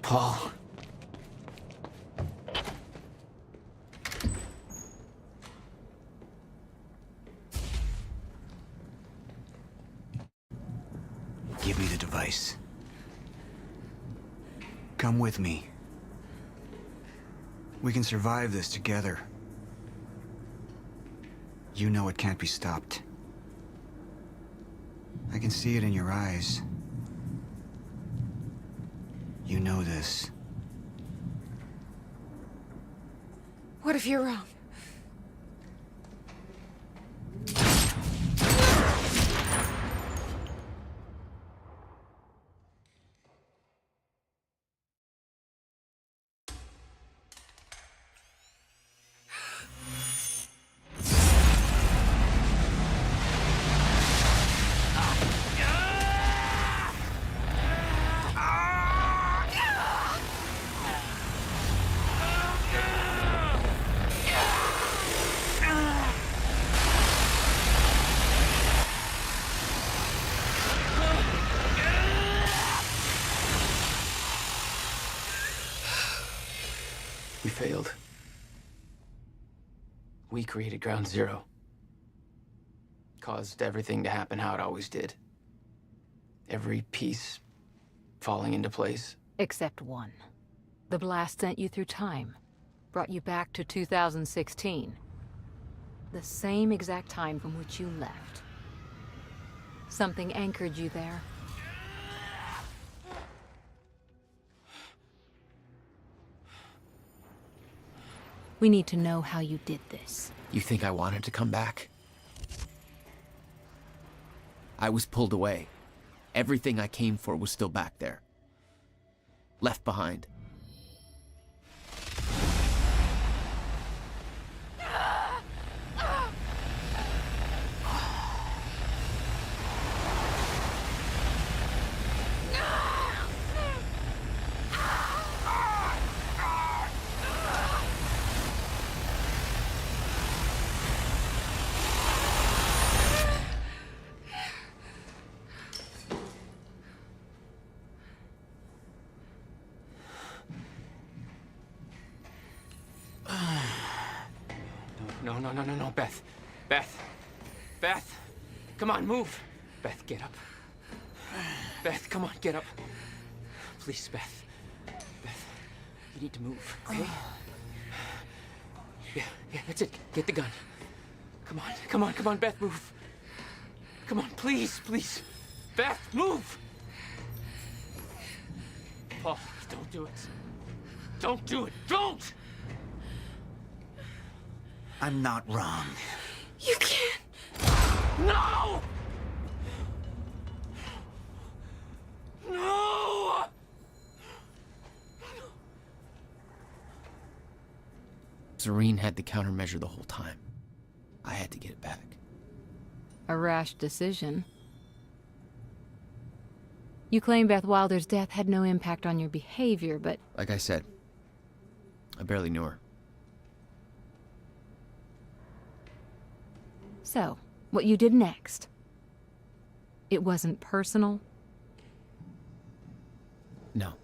K: Paul.
N: Give me the device. Come with me. We can survive this together. You know it can't be stopped. I can see it in your eyes. You know this.
A: What if you're wrong?
K: We failed. We created Ground Zero. Caused everything to happen how it always did. Every piece falling into place.
L: Except one. The blast sent you through time. Brought you back to 2016. The same exact time from which you left. Something anchored you there. We need to know how you did this.
F: You think I wanted to come back? I was pulled away. Everything I came for was still back there. Left behind.
K: No, Beth. Beth! Come on, move! Beth, get up. Beth, come on, get up. Please, Beth. Beth, you need to move, okay? Yeah, that's it. Get the gun. Come on, Beth, move. Come on, please. Beth, move! Paul, don't do it. Don't do it, don't!
B: I'm not wrong.
A: You can't.
K: No! No!
F: Zareen had the countermeasure the whole time. I had to get it back.
L: A rash decision. You claim Beth Wilder's death had no impact on your behavior, but...
F: Like I said, I barely knew her.
L: So, what you did next? It wasn't personal?
F: No.